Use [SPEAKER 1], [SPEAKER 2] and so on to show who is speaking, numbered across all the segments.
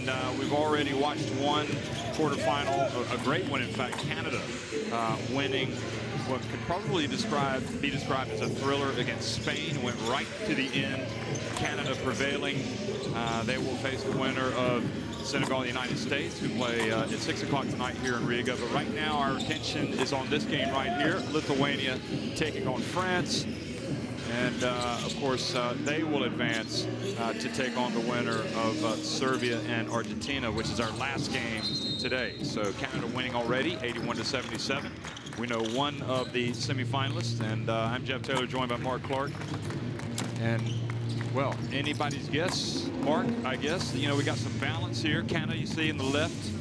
[SPEAKER 1] And we've already watched one quarterfinal, a great one, in fact, Canada winning what could probably be described as a thriller against Spain. Went right to the end. Canada prevailing. They will face the winner of Senegal and the United States, who play at 6 o'clock tonight here in Riga. But right now, our attention is on this game right here. Lithuania taking on France. And, of course, they will advance to take on the winner of Serbia and Argentina, which is our last game today. So Canada winning already, 81-77. We know one of the semifinalists. And I'm Jeff Taylor, joined by Mark Clark. And, well, anybody's guess, Mark, I guess. You know, we got some balance here. Canada, you see in the left,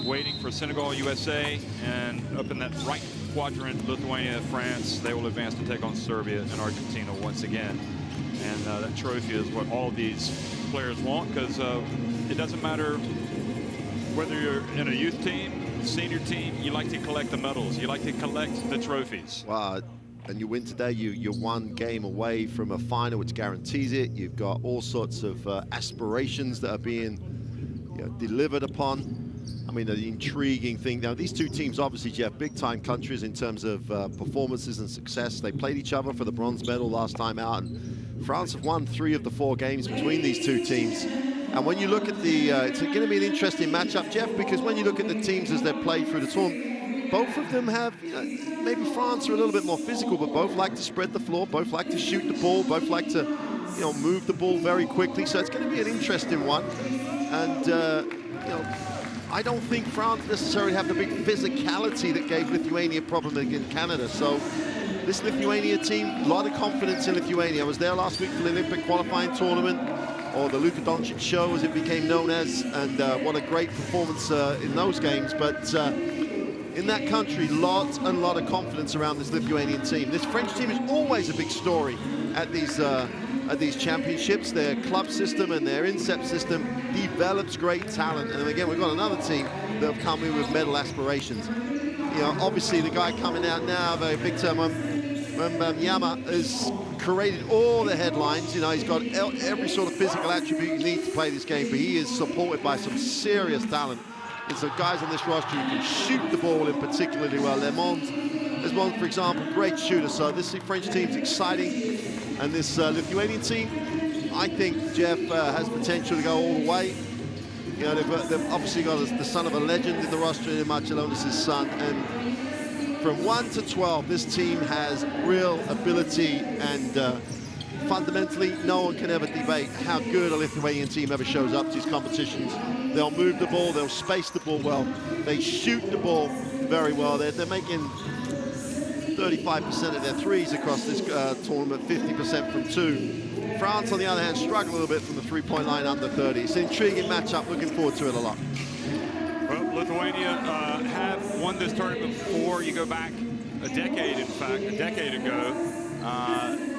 [SPEAKER 1] waiting for Senegal, USA. And up in that right quadrant, Lithuania, France. They will advance to take on Serbia and Argentina once again. And that trophy is what all these players want, because it doesn't matter whether you're in a youth team, senior team, you like to collect the medals. You like to collect the trophies.
[SPEAKER 2] Wow. And you win today, you're one game away from a final, which guarantees it. You've got all sorts of aspirations that are being delivered upon. I mean, the intriguing thing now, these two teams, obviously, Jeff, big-time countries in terms of performances and success. They played each other for the bronze medal last time out, and France have won 3 of the 4 games between these two teams. And when you look at the, it's going to be an interesting matchup, Jeff, because when you look at the teams as they've played through the tournament, both of them have, maybe France are a little bit more physical, but both like to spread the floor, both like to shoot the ball, both like to, move the ball very quickly. So it's going to be an interesting one. And, I don't think France necessarily have the big physicality that gave Lithuania a problem against Canada. So this Lithuania team, a lot of confidence in Lithuania. I was there last week for the Olympic qualifying tournament, or the Luka Doncic show as it became known as, and what a great performance in those games. But in that country, lot of confidence around this Lithuanian team. This French team is always a big story at these championships. Their club system and their INSEP system develops great talent. And again, we've got another team that have come in with medal aspirations. Obviously the guy coming out now, very big term, Yama, has created all the headlines. He's got every sort of physical attribute you need to play this game, but he is supported by some serious talent. And so guys on this roster who can shoot the ball in particularly well. There's one, for example, great shooter. So this French team's exciting. And this Lithuanian team, I think, Jeff, has potential to go all the way. They've obviously got the son of a legend in the roster, in Marcelonis' son. And from 1 to 12, this team has real ability. And fundamentally, no one can ever debate how good a Lithuanian team ever shows up to these competitions. They'll move the ball, they'll space the ball well, they shoot the ball very well. They're making 35% of their threes across this tournament, 50% from 2. France, on the other hand, struggle a little bit from the three-point line, under 30. It's an intriguing matchup, looking forward to it a lot.
[SPEAKER 1] Well, Lithuania have won this tournament before. You go back a decade, in fact, a decade ago.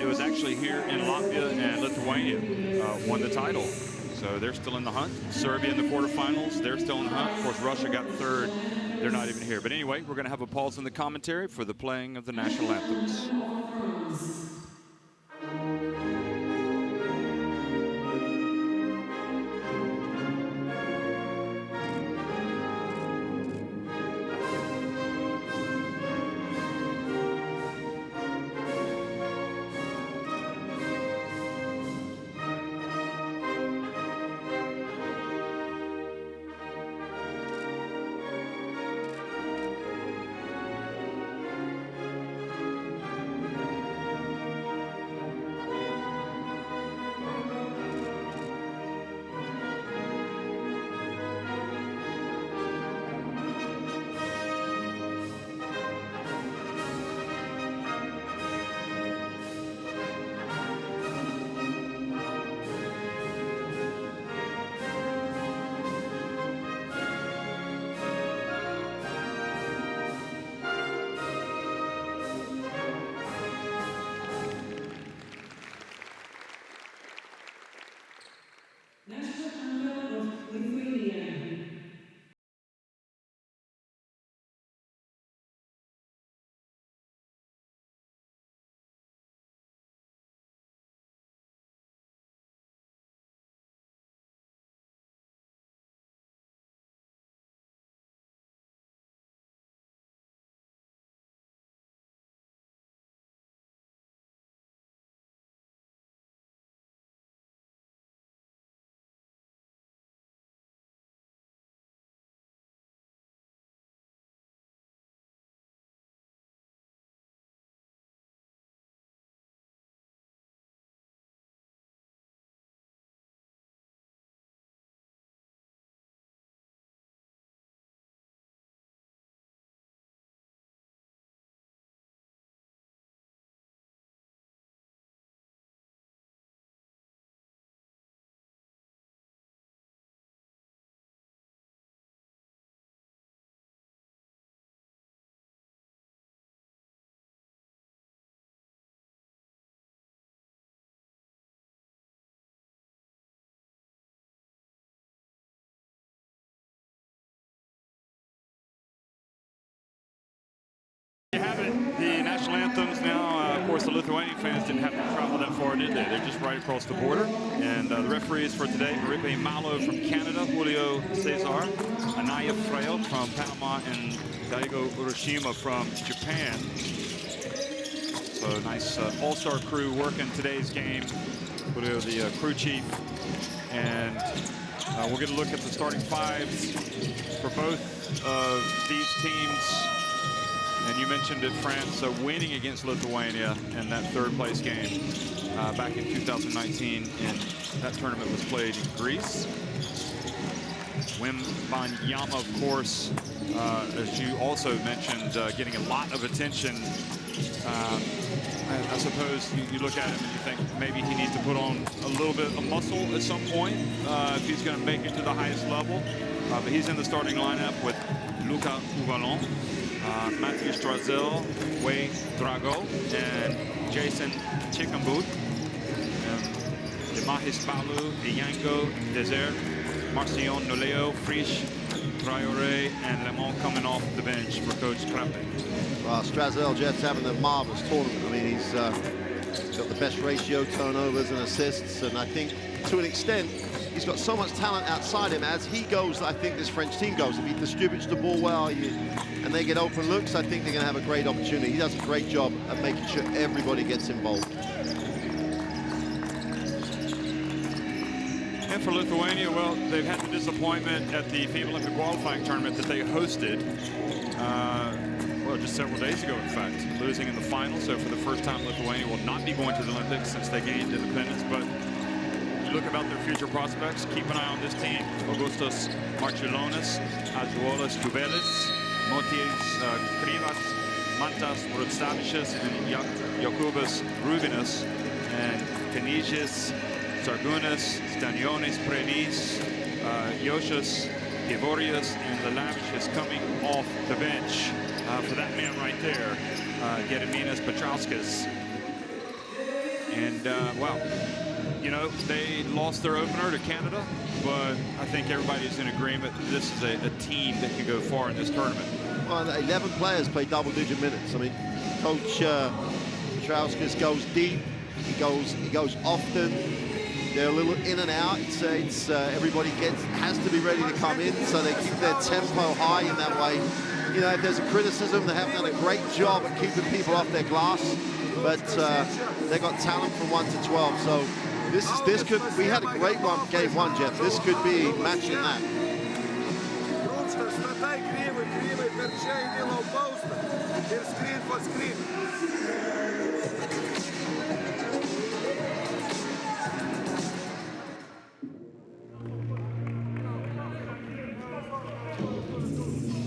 [SPEAKER 1] It was actually here in Latvia, and Lithuania won the title. So they're still in the hunt. Serbia in the quarterfinals, they're still in the hunt. Of course, Russia got 3rd. They're not even here. But anyway, we're going to have a pause in the commentary for the playing of the national anthems. national anthems now. Of course, the Lithuanian fans didn't have to travel that far, did they? They're just right across the border. And the referees for today, Maripe Malo from Canada, Julio Cesar, Anaya Frail from Panama, and Daigo Uroshima from Japan. So nice all-star crew working today's game. Julio, the crew chief. And we're going to look at the starting fives for both of these teams. And you mentioned it, France winning against Lithuania in that third-place game back in 2019, and that tournament was played in Greece. Wembanyama, of course, as you also mentioned, getting a lot of attention. I suppose you look at him and you think maybe he needs to put on a little bit of muscle at some point if he's going to make it to the highest level. But he's in the starting lineup with Luca Ugalon, Matthew Strazel, Wei Drago, and Jason Chickamboot, Demahis Balu, Iyango, Desert, Marcion Noleo, Frisch, Traore, and Lemon coming off the bench for Coach Krappe.
[SPEAKER 2] Well, Strazel Jets having a marvelous tournament. I mean, he's got the best ratio, turnovers and assists, and I think to an extent he's got so much talent outside him. As he goes, I think this French team goes. If he distributes the ball well and they get open looks, I think they're going to have a great opportunity. He does a great job at making sure everybody gets involved.
[SPEAKER 1] And for Lithuania, well, they've had the disappointment at the FIBA Olympic qualifying tournament that they hosted. Well, just several days ago, in fact, losing in the final. So for the first time, Lithuania will not be going to the Olympics since they gained independence. But you look about their future prospects, keep an eye on this team. Augustus Marciulonis, Azuolas Kubelis, Motis Krivas, Mantas Rutstavicius, and Jokubas Rubinas, and Kanijis, Sargunas, Stanionis Previs, Yoshas Gevorius, and Lelavish is coming off the bench. For that man right there, Gediminas Petrauskas. And, well, you know, they lost their opener to Canada, but I think everybody's in agreement that this is a team that can go far in this tournament.
[SPEAKER 2] Well, 11 players play double-digit minutes. I mean, Coach Petrauskas goes deep. He goes often. They're a little in and out. It's everybody has to be ready to come in, so they keep their tempo high in that way. You know, if there's a criticism, they haven't done a great job at keeping people off their glass, but they got talent from 1 to 12. So this could, we had a great one, game one, Jeff. This could be matching that.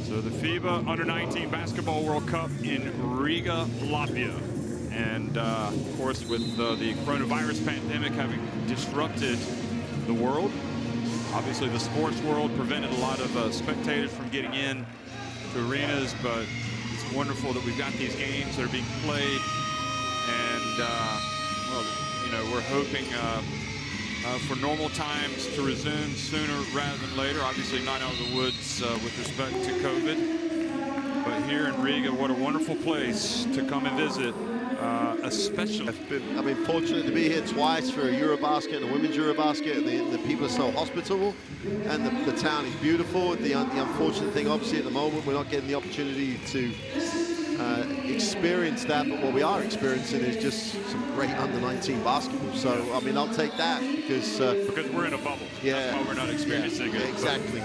[SPEAKER 1] So the FIBA Under-19 Basketball World Cup in Riga, Latvia. And of course, with the coronavirus pandemic having disrupted the world, obviously the sports world prevented a lot of spectators from getting in to arenas, but it's wonderful that we've got these games that are being played. And, well, you know, we're hoping for normal times to resume sooner rather than later. Obviously not out of the woods with respect to COVID. But here in Riga, what a wonderful place to come and visit, especially.
[SPEAKER 2] I've been fortunate to be here twice for a Eurobasket and a women's Eurobasket, and the people are so hospitable, and the town is beautiful. The unfortunate thing, obviously, at the moment, we're not getting the opportunity to experience that, but what we are experiencing is just some great under-19 basketball. So, I mean, I'll take that because
[SPEAKER 1] we're in a bubble.
[SPEAKER 2] Yeah,
[SPEAKER 1] that's why we're not experiencing it.
[SPEAKER 2] Exactly.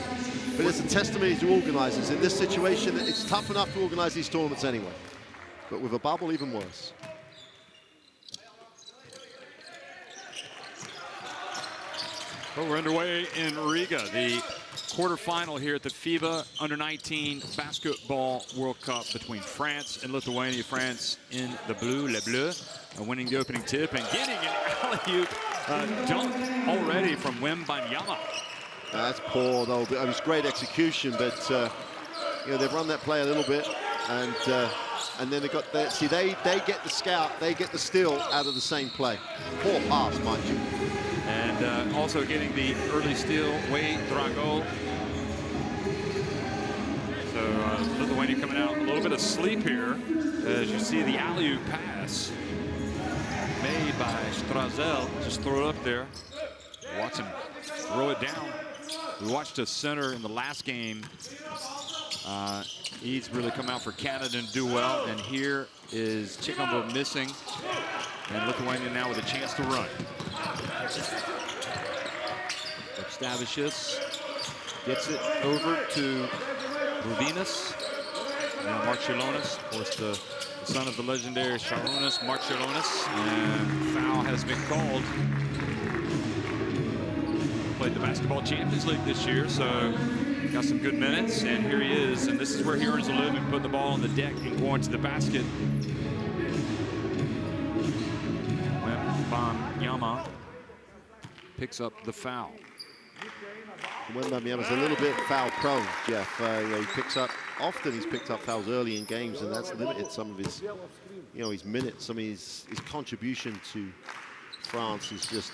[SPEAKER 2] But it's a testimony to organizers. In this situation, it's tough enough to organize these tournaments anyway. But with a bubble, even worse.
[SPEAKER 1] Well, we're underway in Riga, the quarterfinal here at the FIBA Under-19 Basketball World Cup between France and Lithuania. France in the blue, Les Bleus, winning the opening tip and getting an alley-oop dunk already from Wembanyama.
[SPEAKER 2] That's poor, though. It was great execution, but you know, they've run that play a little bit, and then they got that. See, they get the scout, they get the steal out of the same play. Poor pass, mind you.
[SPEAKER 1] And also getting the early steal, Wei Drago. So Lithuania coming out a little bit of sleep here, as you see the alley-oop pass made by Strazel. Just throw it up there. Watch him throw it down. We watched a center in the last game. He's really come out for Canada and do well. And here is Chikombo missing. And Lithuania now with a chance to run. Stavicius gets it over to Rubinas. Now Marciulionis, of course, the son of the legendary Šarūnas Marciulionis. And foul has been called. Played the Basketball Champions League this year, so got some good minutes. And here he is, and this is where he earns a living, putting the ball on the deck and going to the basket. Wembanyama picks up the foul.
[SPEAKER 2] Wembanyama's a little bit foul prone, Jeff. He picks up, often he's picked up fouls early in games, and that's limited some of his, his minutes, some of his contribution to France is just,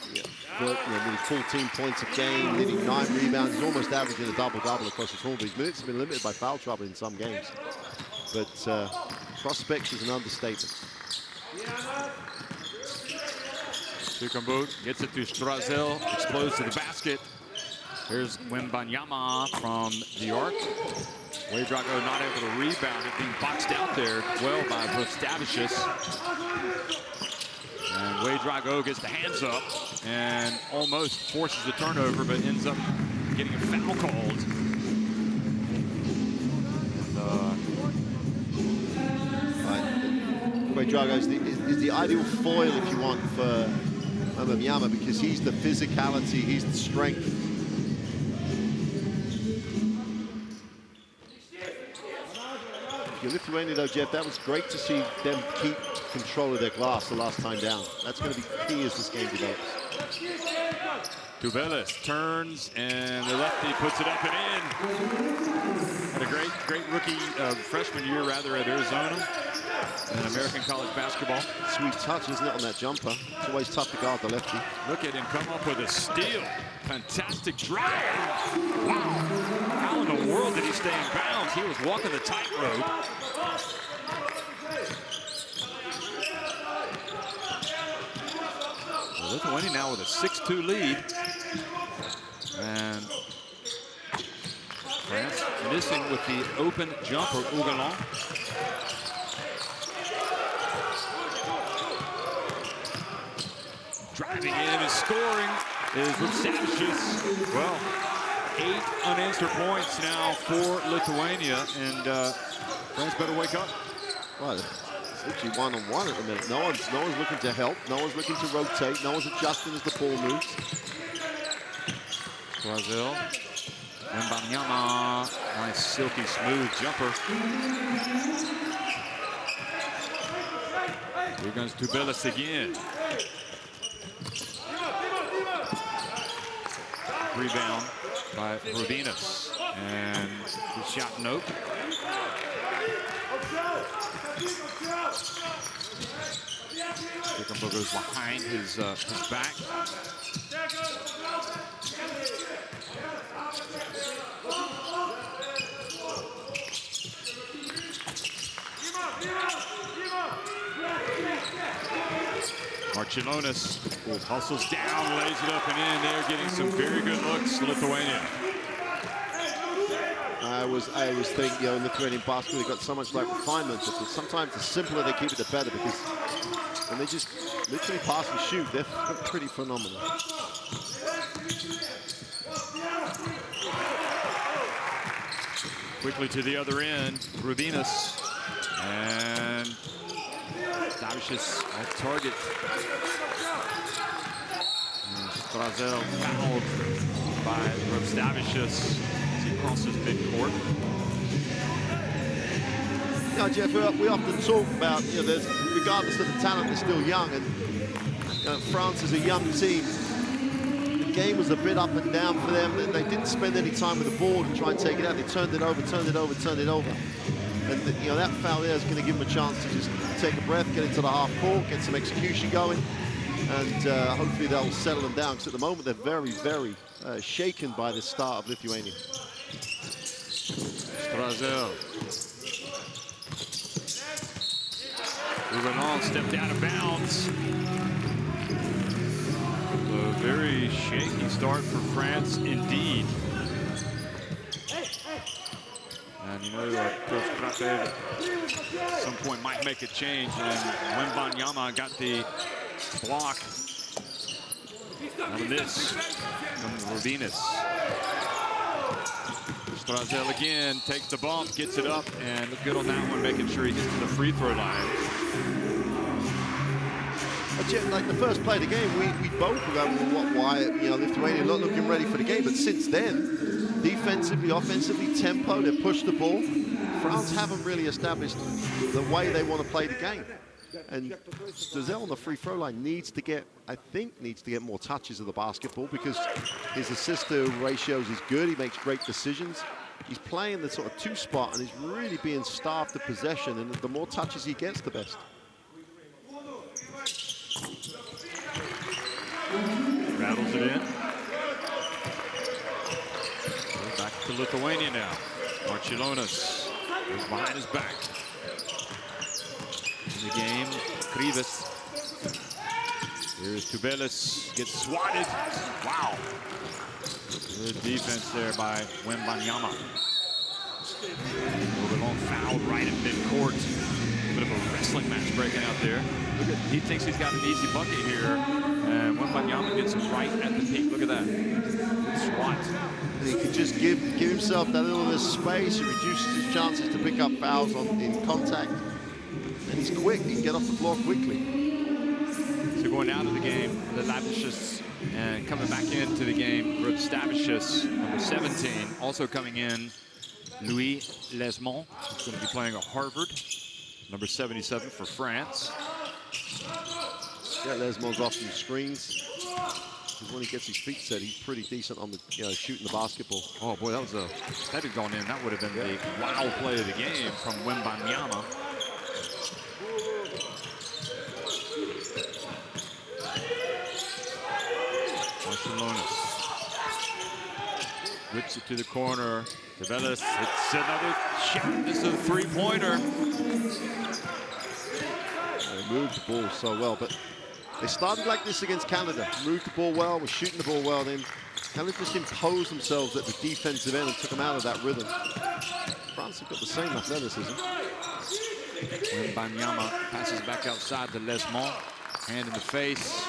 [SPEAKER 2] nearly 14 points a game, nearly 9 rebounds. He's almost averaging a double-double across the tournament. His minutes have been limited by foul trouble in some games. But prospects is an understatement.
[SPEAKER 1] Chikombo gets it to Strazel, explodes to the basket. Here's Wembanyama from the arc. Wadrago not able to rebound it, being boxed out there well by Stavicius. And Wadrago gets the hands up and almost forces the turnover, but ends up getting a foul called.
[SPEAKER 2] Wadrago is the ideal foil, if you want, for Wembanyama, because he's the physicality, he's the strength. Lithuania, though, Jeff, that was great to see them keep control of their glass the last time down. That's going to be key as this game develops.
[SPEAKER 1] Tubelis turns, and the lefty puts it up and in. Had a great rookie freshman year, rather, at Arizona in American college basketball.
[SPEAKER 2] Sweet touch, isn't it, on that jumper? It's always tough to guard the lefty.
[SPEAKER 1] Look at him come up with a steal. Fantastic drive. Wow. How in the world did he stay in bounds? He was walking the tightrope. Lithuania now with a 6-2 lead. And France missing with the open jumper, Ougalon. Driving in and scoring is Stavicius. Well, 8 unanswered points now for Lithuania, and France better wake up.
[SPEAKER 2] Well, it's literally one-on-one at the minute. No one's looking to help. No one's looking to rotate. No one's adjusting as the ball moves.
[SPEAKER 1] Brazil. And Wembanyama, nice silky smooth jumper. Here comes Tubelis again. Rebound by Rubinas, and the shot note. Chikombo goes behind his back. Marciulionis hustles down, lays it up and in. They're getting some very good looks, Lithuania.
[SPEAKER 2] I always think, in Lithuanian basketball, they've got so much like refinement, but sometimes the simpler they keep it, the better, because when they just literally pass and shoot, they're pretty phenomenal.
[SPEAKER 1] Quickly to the other end, Rubinas, and Stavicius off target. Strazel fouled by Stavicius as he crosses midcourt.
[SPEAKER 2] Jeff, we often talk about, regardless of the talent, they're still young, and France is a young team. The game was a bit up and down for them. They didn't spend any time with the ball to try and take it out. They turned it over. And that foul there is going to give them a chance to just take a breath, get into the half court, get some execution going, and hopefully they'll settle them down, because at the moment they're very, very shaken by the start of Lithuania.
[SPEAKER 1] Strazel. Moving on, stepped out of bounds. A very shaky start for France indeed. And you know, Coach Pratt at some point might make a change, and Wembanyama got the block. On this from Robinas. Strazel again takes the bump, gets it up, and look good on that one, making sure he gets to the free throw line.
[SPEAKER 2] Like the first play of the game, we both were going, well, why, you know, Lithuania not looking ready for the game. But since then, defensively, offensively, tempo, they've pushed the ball. France haven't really established the way they want to play the game. And Strazel on the free throw line needs to get more touches of the basketball, because his assist-to ratios is good. He makes great decisions. He's playing the sort of two spot and is really being starved of possession. And the more touches he gets, the best.
[SPEAKER 1] Rattles it in. Back to Lithuania now. Marčiulionis is behind his back. In the game, Krivas. Here's Tubelis, gets swatted. Wow. Good defense there by Wembanyama. A little long foul right in midcourt. A bit of a wrestling match breaking out there. He thinks he's got an easy bucket here, and Wembanyama gets him right at the peak. Look at that. Good swat.
[SPEAKER 2] He could just give himself that little bit of space. It reduces his chances to pick up fouls in contact. And he's quick. He can get off the floor quickly.
[SPEAKER 1] So going out of the game, the Lavicious, and coming back into the game, Stavicius, number 17. Also coming in, Louis Lesmont, who's going to be playing at Harvard, number 77 for France.
[SPEAKER 2] Yeah, Lesmont's off some screens. Because when he gets his feet set, he's pretty decent on the shooting the basketball.
[SPEAKER 1] Oh boy, that had gone in. That would have been the wow play of the game from Wembanyama. Marčiulionis whips it to the corner. Tubelis, it's another shot. This is a three-pointer.
[SPEAKER 2] They moved the ball so well, but they started like this against Canada. Moved the ball well, was shooting the ball well. Then Canada just imposed themselves at the defensive end and took them out of that rhythm. France have got the same athleticism.
[SPEAKER 1] Wembanyama passes back outside to Lesmont. Hand in the face.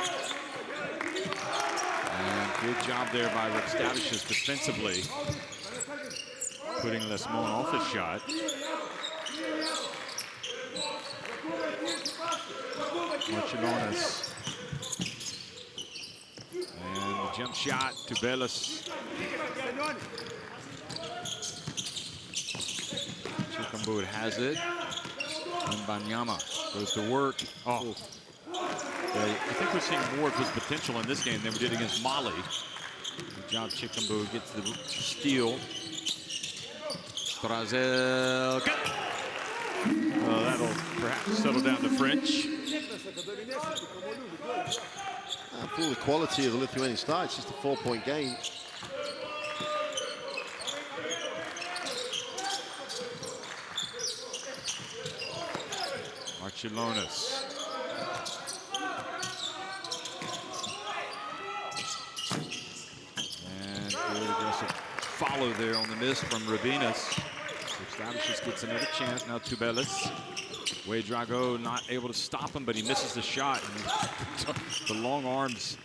[SPEAKER 1] And good job there by Stavicius defensively, putting Lesmont off his shot. Marčiulionis. And the jump shot, Tubelis. Chickamboot has it. And Wembanyama goes to work. Oh. I think we're seeing more of his potential in this game than we did against Mali. Good job, Chickamboot gets the steal. Strazel. That'll perhaps settle down the French.
[SPEAKER 2] For the quality of the Lithuanian start, it's just a 4-point game.
[SPEAKER 1] Marčiulionis. And good aggressive follow there on the miss from Robinas. Stavicius gets another chance. Now Tubelis. Ouedraogo not able to stop him, but he misses the shot. And the long arms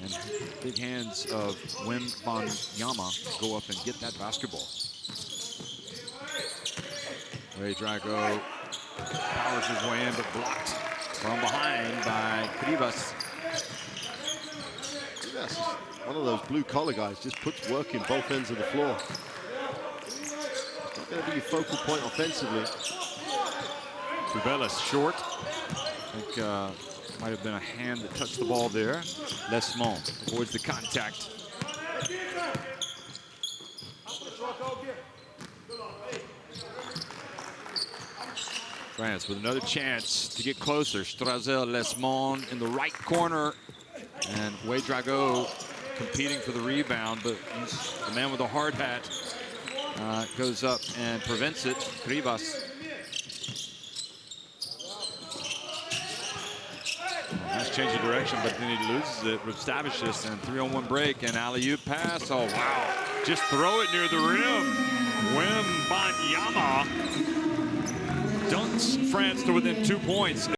[SPEAKER 1] and big hands of Wembanyama go up and get that basketball. Ouedraogo powers his way in, but blocked from behind by Krivas.
[SPEAKER 2] Krivas is one of those blue-collar guys, just puts work in both ends of the floor. It's not going to be your focal point offensively.
[SPEAKER 1] Tubelis short. I think might have been a hand that touched the ball there. Lesmont avoids the contact. France with another chance to get closer. Strazel, Lesmont in the right corner. And Ouedraogo competing for the rebound, but he's the man with the hard hat. goes up and prevents it. Rivas. Nice change of direction, but then he loses it. Stavicius and 3-on-1 break and alley-oop pass. Oh, wow. Just throw it near the rim. Wembanyama dunks France to within 2 points.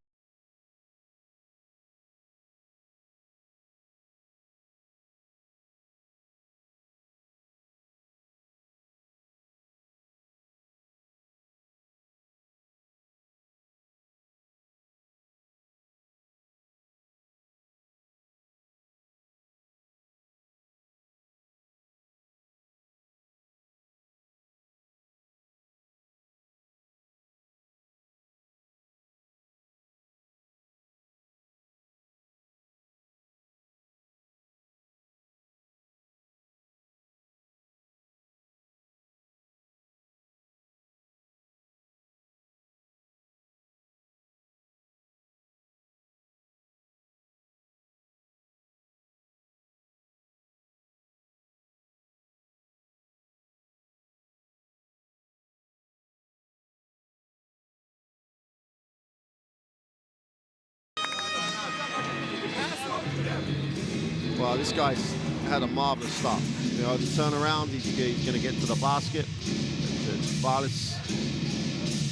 [SPEAKER 2] Well, this guy's had a marvelous start. You know, the turn around, he's going to get to the basket. It's Barlis'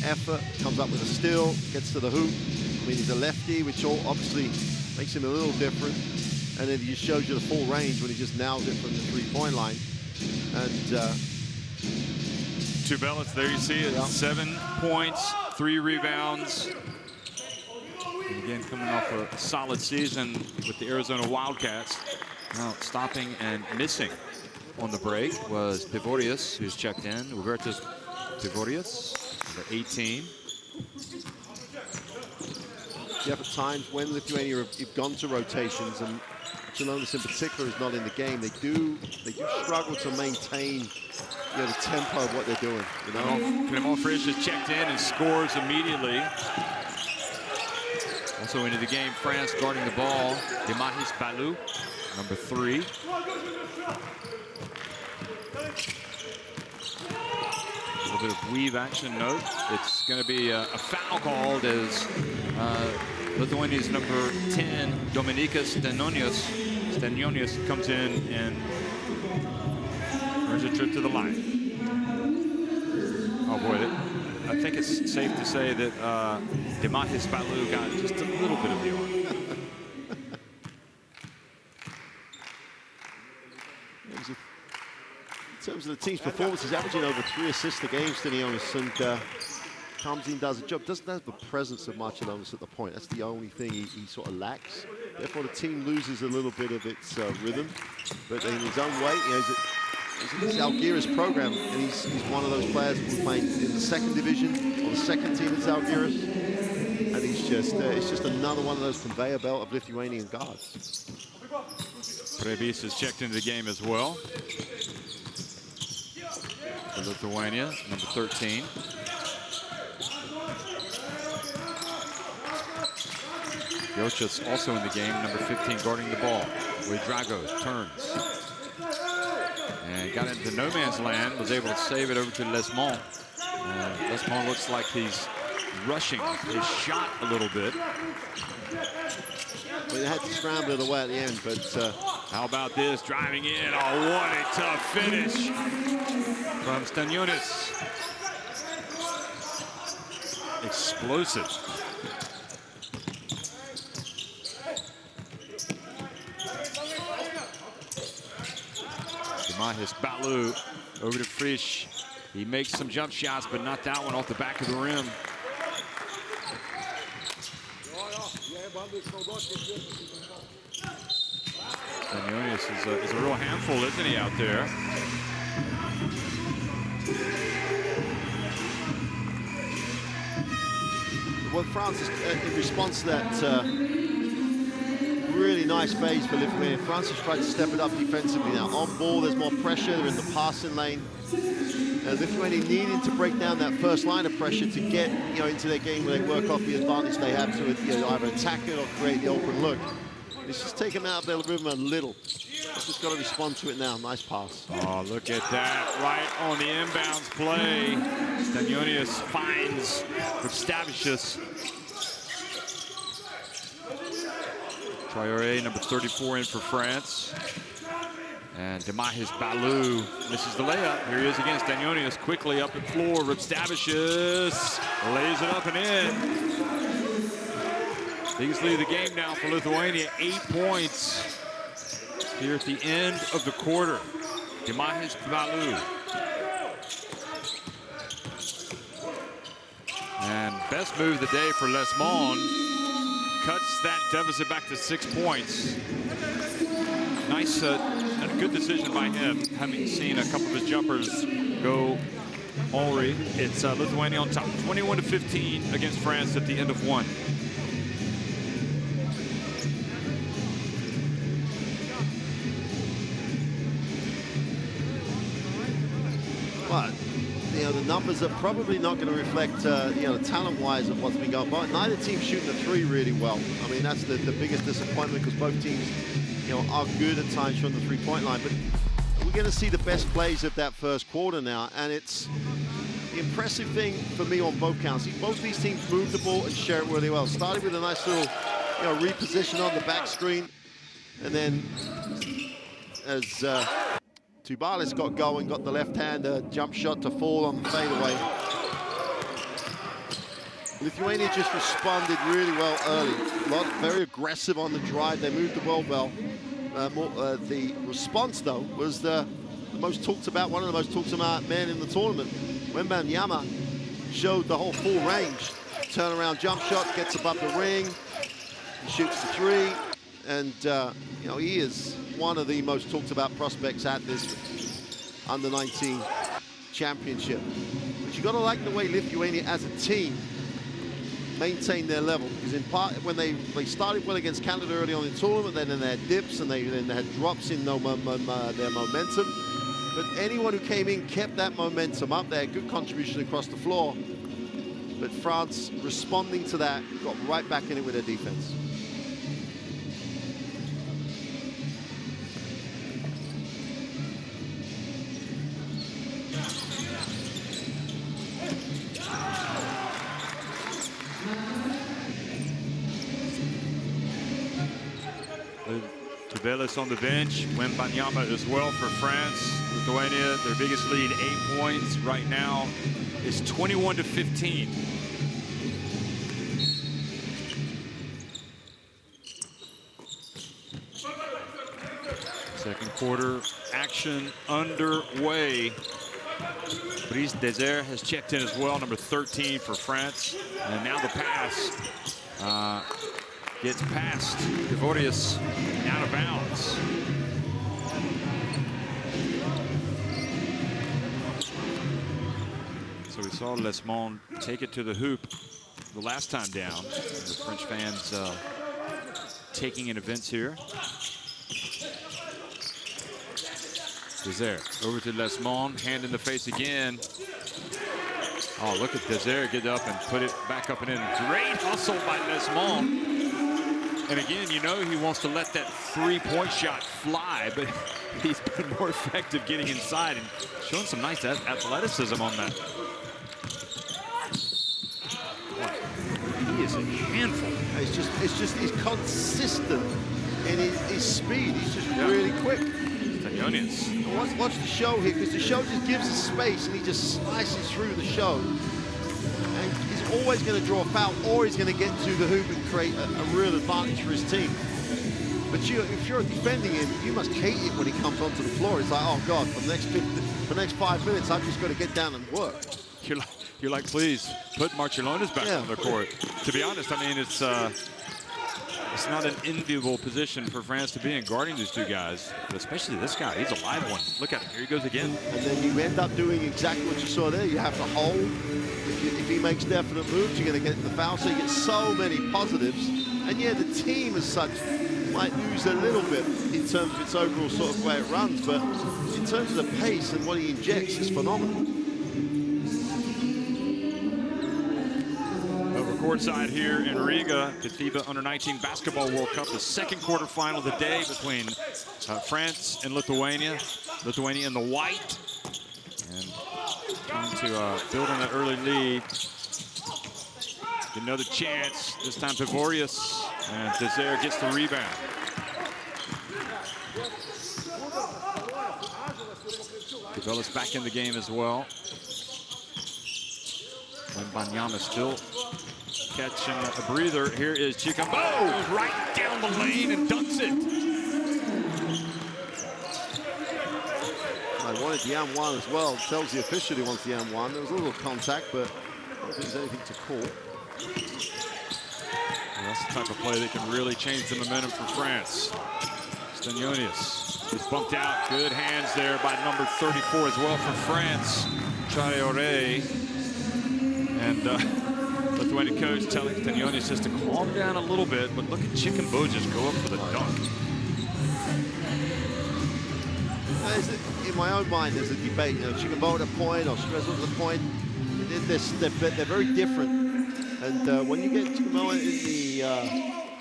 [SPEAKER 2] effort, comes up with a steal, gets to the hoop. I mean, he's a lefty, which obviously makes him a little different. And then he just shows you the full range when he just nails it from the three-point line. And
[SPEAKER 1] two Bellis, there you see it. Yeah. 7 points, 3 rebounds. And again, coming off a solid season with the Arizona Wildcats. Now stopping and missing on the break was Pivorius, who's checked in. Hubertus Pivorius, number 18.
[SPEAKER 2] Yeah, at times when Lithuania have gone to rotations, and Čiurlionis in particular is not in the game, they do struggle to maintain, you know, the tempo of what they're doing. You know,
[SPEAKER 1] Clement Frisch is checked in and scores immediately. Also into the game, France guarding the ball. Demahis Balou, number 3. A little bit of weave action note. It's going to be a foul called as Lithuania's number 10, Dominykas Stanionis comes in and earns a trip to the line. Oh boy, I think it's safe to say that Demahis Balou got just a little bit of the arm.
[SPEAKER 2] In terms of the team's performance, he's averaging over 3 assists a game, Stanionis, and comes in, does a job. Doesn't have the presence of Čiurlionis at the point. That's the only thing he sort of lacks. Therefore, the team loses a little bit of its rhythm. But in his own way, you know, he's in Zalgiris program, and he's one of those players who's playing in the 2nd division or the 2nd team at Zalgiris, and he's just it's just another one of those conveyor belt of Lithuanian guards.
[SPEAKER 1] Prebis is checked into the game as well for Lithuania, number 13. Jocic also in the game, number 15, guarding the ball. Dragos turns. And got into no man's land, was able to save it over to Lesmont. Lesmont looks like he's rushing his shot a little bit.
[SPEAKER 2] Well, they had to scramble it away at the end, but...
[SPEAKER 1] how about this, driving in? Oh, what a tough finish from Stanionis. Explosive. Demahis Balou over to Frisch. He makes some jump shots, but not that one off the back of the rim. Stanionis is a real handful, isn't he, out there?
[SPEAKER 2] Well, France is in response to that really nice phase for Lithuania. France has tried to step it up defensively now. On ball, there's more pressure. They're in the passing lane. Lithuania needing to break down that first line of pressure to get, you know, into their game where they work off the advantage they have to, you know, either attack it or create the open look. It's just taken them out of their rhythm a little. Just got to respond to it now. Nice pass.
[SPEAKER 1] Oh, look at that. Right on the inbounds play. Stanionis finds Stavicius. Traoré, number 34, in for France. And Demahis Balou misses the layup. Here he is again. Stanionis quickly up the floor. Stavicius lays it up and in. Biggest lead of the game now for Lithuania, 8 points here at the end of the quarter. Demahis Balou. And best move of the day for Les Mon. Cuts that deficit back to 6 points. Nice, and a good decision by him, having seen a couple of his jumpers go Henri. It's Lithuania on top, 21-15 against France at the end of one.
[SPEAKER 2] But the numbers are probably not going to reflect, talent-wise of what's been going on. Neither team shooting the three really well. I mean, that's the biggest disappointment, because both teams, are good at times from the three-point line. But we're going to see the best plays of that first quarter now, and it's the impressive thing for me on both counts. Both these teams move the ball and share it really well. Started with a nice little, reposition on the back screen, and then as Tubalis got going, got the left-hander jump shot to fall on the fadeaway. Lithuania just responded really well early. Very aggressive on the drive. They moved the ball well. The response, though, was the most talked about, one of the most talked about men in the tournament. Wembanyama showed the whole full range. Turnaround jump shot, gets above the ring, shoots the three, and he is one of the most talked about prospects at this under-19 championship. But you got to like the way Lithuania as a team maintain their level, because in part when they started well against Canada early on in the tournament, then they had dips and then they had drops in their momentum. But anyone who came in kept that momentum up. They had good contribution across the floor. But France, responding to that, got right back in it with their defense.
[SPEAKER 1] Tubelis on the bench. Wembanyama as well for France. Lithuania, their biggest lead, 8 points right now, is 21-15. Second quarter action underway. Brice Desert has checked in as well, number 13 for France. And now the pass. Gets past Gregorius, out of bounds. So we saw Les Mon take it to the hoop the last time down. The French fans taking in events here. Desert over to Les Mon, hand in the face again. Oh, look at Desert get up and put it back up and in. Great hustle by Les Mon. And again, he wants to let that three-point shot fly, but he's been more effective getting inside and showing some nice athleticism on that. Boy, he is a handful.
[SPEAKER 2] He's consistent in his speed. He's just really quick.
[SPEAKER 1] Stanionis.
[SPEAKER 2] Watch the show here, because the show just gives us space and he just slices through the show. And he's always going to draw a foul, or he's going to get to the hoop and create a real advantage for his team. But if you're defending him, you must hate it when he comes onto the floor. It's like, oh God, for the next 5 minutes, I've just got to get down and work.
[SPEAKER 1] You're like, please put Marciulionis back on the court. To be honest, I mean, it's not an enviable position for France to be in, guarding these two guys, but especially this guy. He's a live one. Look at him. Here he goes again.
[SPEAKER 2] And then you end up doing exactly what you saw there. You have to hold. If he makes definite moves, you're going to get the foul. So you get so many positives. And yeah, the team as such might lose a little bit in terms of its overall sort of way it runs, but in terms of the pace and what he injects, is phenomenal.
[SPEAKER 1] Of courtside here in Riga, the FIBA Under-19 Basketball World Cup, the second quarterfinal of the day between France and Lithuania. Lithuania in the white, and trying to build on that early lead. Another chance, this time Pivorius, and Desire gets the rebound. Cabela's back in the game as well. And Banyama still catching a breather. Here is Chickambo, right down the lane and dunks it.
[SPEAKER 2] I wanted the M1 as well. Tells the official he wants the M1. There was a little contact, but I don't think there's anything to call.
[SPEAKER 1] Well, that's the type of play that can really change the momentum for France. Stanionis is bumped out. Good hands there by number 34 as well for France. Traoré. And Lithuanian coach telling Stanionis just to calm down a little bit, but look at Chickambo just go up for the dunk.
[SPEAKER 2] In my own mind, there's a debate. You know, Chickambo at a point or Strezl at a point. They're very different. And when you get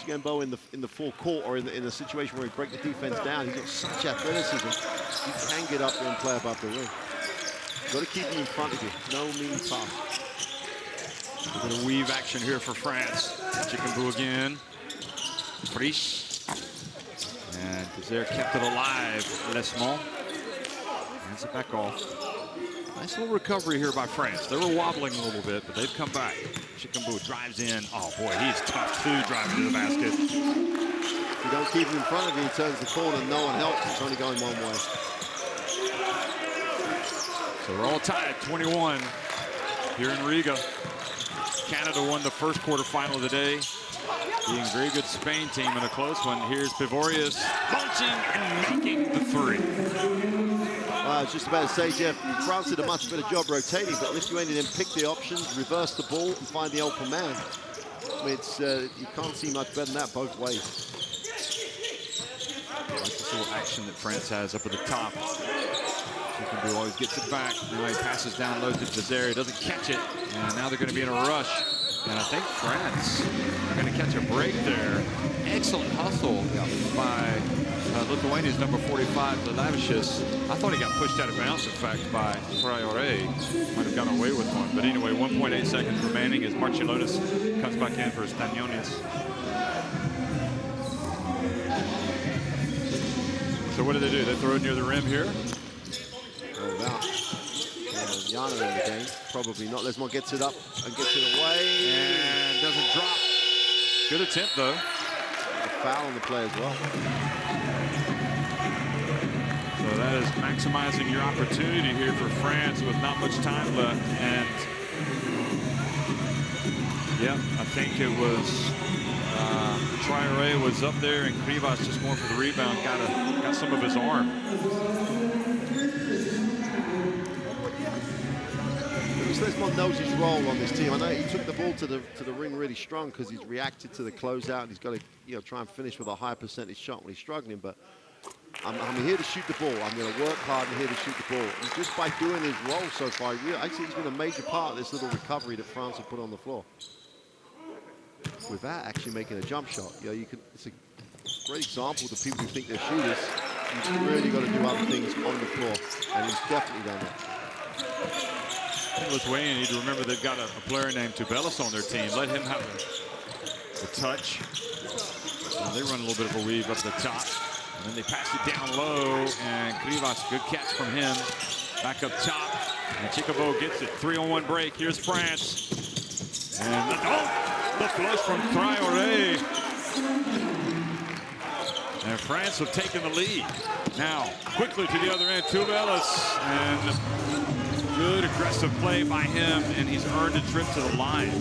[SPEAKER 2] Chickambo in the full court or in a situation where he breaks the defense down, he's got such athleticism. He can get up there and play above the rim. You've got to keep him in front of you. No mean task.
[SPEAKER 1] A bit of weave action here for France. Chickambo again. Frisch. And Desire kept it alive. Lesmont. Hands it back off. Nice little recovery here by France. They were wobbling a little bit, but they've come back. Chickambo drives in. Oh boy, he's tough too, driving to the basket.
[SPEAKER 2] If you don't keep him in front of you, he turns the corner, no one helps. It's only going one way.
[SPEAKER 1] So we're all tied, 21 here in Riga. Canada won the first quarterfinal of the day, being a very good Spain team in a close one. Here's Pivorius launching and making the three.
[SPEAKER 2] I was just about to say, Jeff, France did a much better job rotating, but Lithuania then picked the options, reverse the ball, and find the open man. I mean, you can't see much better than that both ways.
[SPEAKER 1] I like this little action that France has up at the top. Chickambo always gets it back. Now he passes down low to Desire. Doesn't catch it. And now they're going to be in a rush. And I think France are going to catch a break there. Excellent hustle by Lithuania's number 45, Lavicius. I thought he got pushed out of bounds, in fact, by Traoré. Might have gotten away with one. But anyway, 1.8 seconds remaining as Marchilonis comes back in for Stanionis. So what do? They throw it near the rim here.
[SPEAKER 2] Yana in the game, probably not. Lesmont gets it up and gets it away.
[SPEAKER 1] And doesn't drop. Good attempt, though.
[SPEAKER 2] A foul on the play as well.
[SPEAKER 1] So that is maximizing your opportunity here for France with not much time left. And, yeah, I think it was Traoré was up there, and Krivas just going for the rebound, got some of his arm.
[SPEAKER 2] Lesmont knows his role on this team. I know he took the ball to the ring really strong because he's reacted to the closeout. And he's got to try and finish with a high percentage shot when he's struggling. But I'm here to shoot the ball. I'm going to work hard and here to shoot the ball. And just by doing his role so far, I think he's been a major part of this little recovery that France have put on the floor. Without actually making a jump shot, it's a great example to people who think they're shooters. You've really got to do other things on the floor, and he's definitely done that.
[SPEAKER 1] Lithuania need to remember they've got a player named Tubelis on their team. Let him have the touch. And they run a little bit of a weave up the top. And then they pass it down low. And Krivas, good catch from him. Back up top. And Chickambo gets it. 3-on-1 break. Here's France. And the flush from Traoré. And France have taken the lead. Now, quickly to the other end, Tubelis. And good aggressive play by him, and he's earned a trip to the line.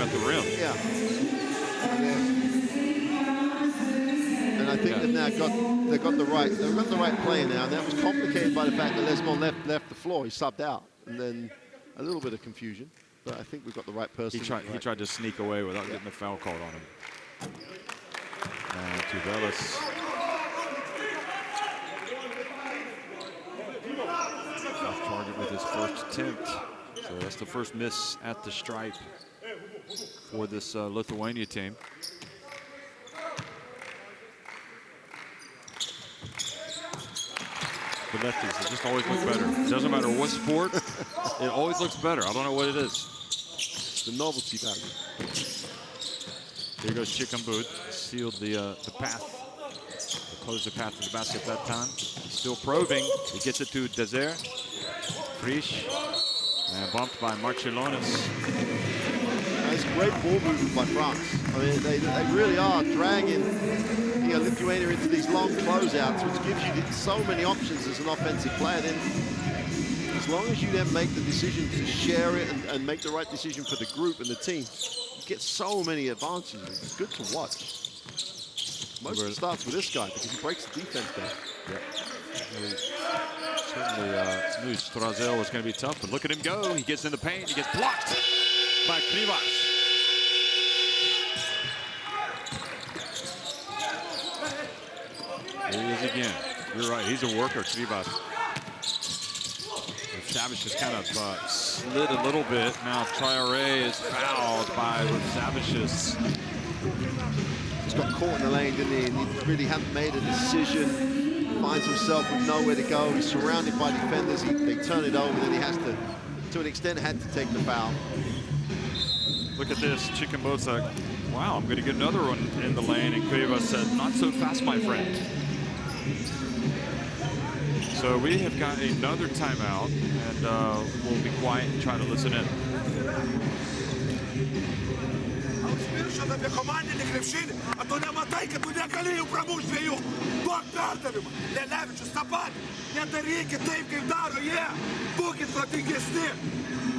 [SPEAKER 1] at the rim.
[SPEAKER 2] Yeah. And I think they've got the right play now. And that was complicated by the fact that Lesmond left the floor. He subbed out, and then a little bit of confusion. But I think we've got the right person.
[SPEAKER 1] He tried to sneak away without getting the foul called on him. And Tuvelis. Off target with his first attempt. So that's the first miss at the stripe for this Lithuania team. The lefties, they just always look better. It doesn't matter what sport, it always looks better. I don't know what it is.
[SPEAKER 2] The novelty value.
[SPEAKER 1] Here goes Chickenboot. Sealed the path. Closed the path to the basket that time. He's still probing. He gets it to Desert. Frisch. And bumped by Marcellonis.
[SPEAKER 2] It's great ball movement by France. I mean, they really are dragging Lithuania into these long closeouts, which gives you so many options as an offensive player. Then, as long as you then make the decision to share it and make the right decision for the group and the team, you get so many advantages. It's good to watch. Most of it starts with this guy because he breaks the defense down.
[SPEAKER 1] Yeah. Certainly knew Strazel was going to be tough, but look at him go. He gets in the paint. He gets blocked by Krivas. Here he is again. You're right. He's a worker, Krivas. Savage just kind of slid a little bit. Now Traoré is fouled by Savicius.
[SPEAKER 2] Just got caught in the lane, didn't he? And he really hadn't made a decision. Finds himself with nowhere to go. He's surrounded by defenders. They turn it over, then he has to an extent, had to take the foul.
[SPEAKER 1] Look at this. Chickenboat's like, wow, I'm going to get another one in the lane. And Krivas said, not so fast, my friend. So we have got another timeout, and we'll be quiet and try to listen in.
[SPEAKER 3] Apie komandinį krepšinį, a tu nematai, kad tu negali jų pramušti dviejų. Duok perdavimą. Lelevičius tą patį. Nedarykit taip, kaip daro jie. Būkit protingesni.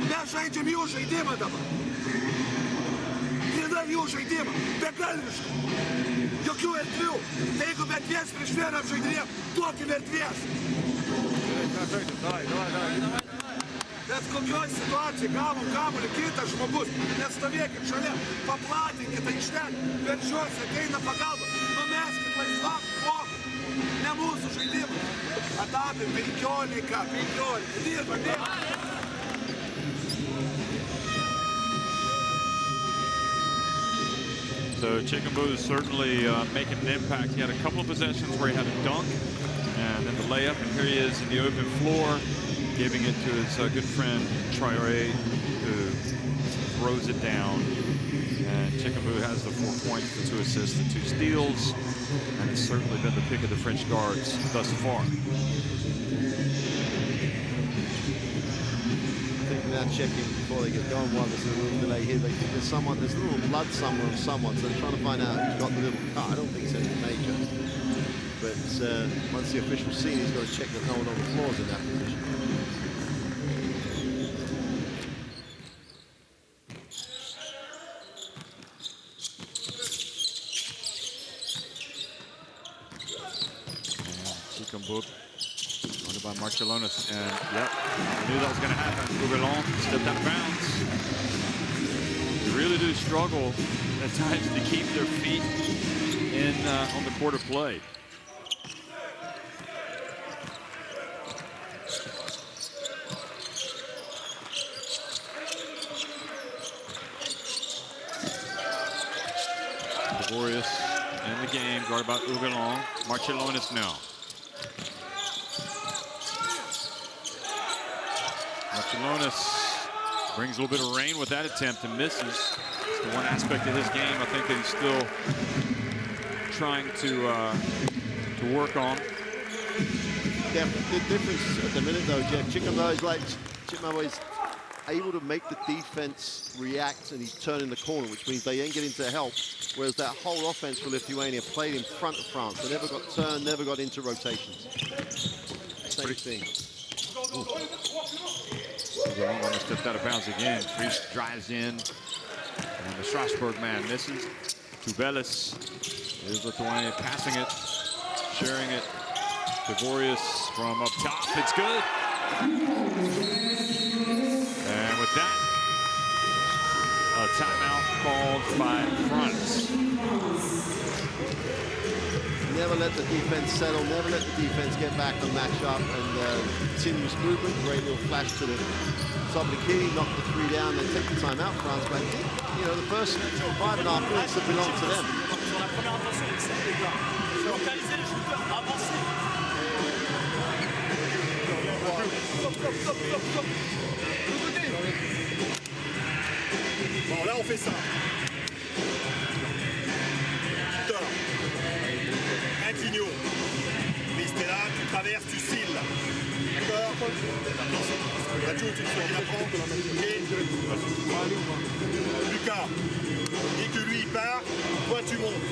[SPEAKER 3] Mes žaidžiam jų žaidimą dabar. Grynai jų žaidimą. Begalviškai. Jokių erdvių. Tai jeigu bet viens prieš vieną žaidėjim, duokim erdvės. Bet kokioj situacijai gavom kamuolį kitas žmogus, nestovėkit šalia, paplatinkit aikštelę, veržiuosi, ateina pagalba, numeskit laisvam žmogui, ne mūsų žaidimas. Atapė 15, dirba.
[SPEAKER 1] So Chickenboot is certainly making an impact. He had a couple of possessions where he had a dunk and then the layup, and here he is in the open floor, giving it to his good friend Traoré, who throws it down. And Chickenboot has the 4 points, the 2 assists, the 2 steals, and it's certainly been the pick of the French guards thus far.
[SPEAKER 2] I think without checking before they get going, while there's a little delay here, they think there's a little blood somewhere on someone, so they're trying to find out who's got the little cut. I don't think it's anything major. But once the official's seen, he's got to check that no one on the floor is in that position.
[SPEAKER 1] Chickenboot, under by Marcellonis, and yep, I knew that was going to happen. Rougelon stepped out of bounds. They really do struggle at times to keep their feet in on the court of play. Laborious in the game, guarded by Rougelon. Marcellonis now. Marcellonis brings a little bit of rain with that attempt and misses. It's the one aspect of his game I think that he's still trying to work on.
[SPEAKER 2] Yeah, the difference at the minute though, Jeff, Chickenboot is able to make the defense react, and he's turning the corner, which means they ain't getting to help. Whereas that whole offense for Lithuania played in front of France. They never got turned, never got into rotations. Same thing.
[SPEAKER 1] Almost stepped out of bounds again. Frisch drives in, And the Strasbourg man misses. Tubelis. Here's Lithuania passing it, sharing it. Devorius from up top. It's good. And with that, a timeout called by France.
[SPEAKER 2] Never let the defense settle, never let the defense get back and match up, and continuous movement. Great little flash to the top of the key, knock the three down, then take the timeout, France. But I think, you know, the first 5.5 minutes have belonged to them.
[SPEAKER 3] Bon, là, on fait ça. Tort. Incligno. Restez là, tu traverses, tu cils. D'accord? Mathieu, tu le apprends. Ok. Lucas. Dès que lui, il part, toi, tu montes.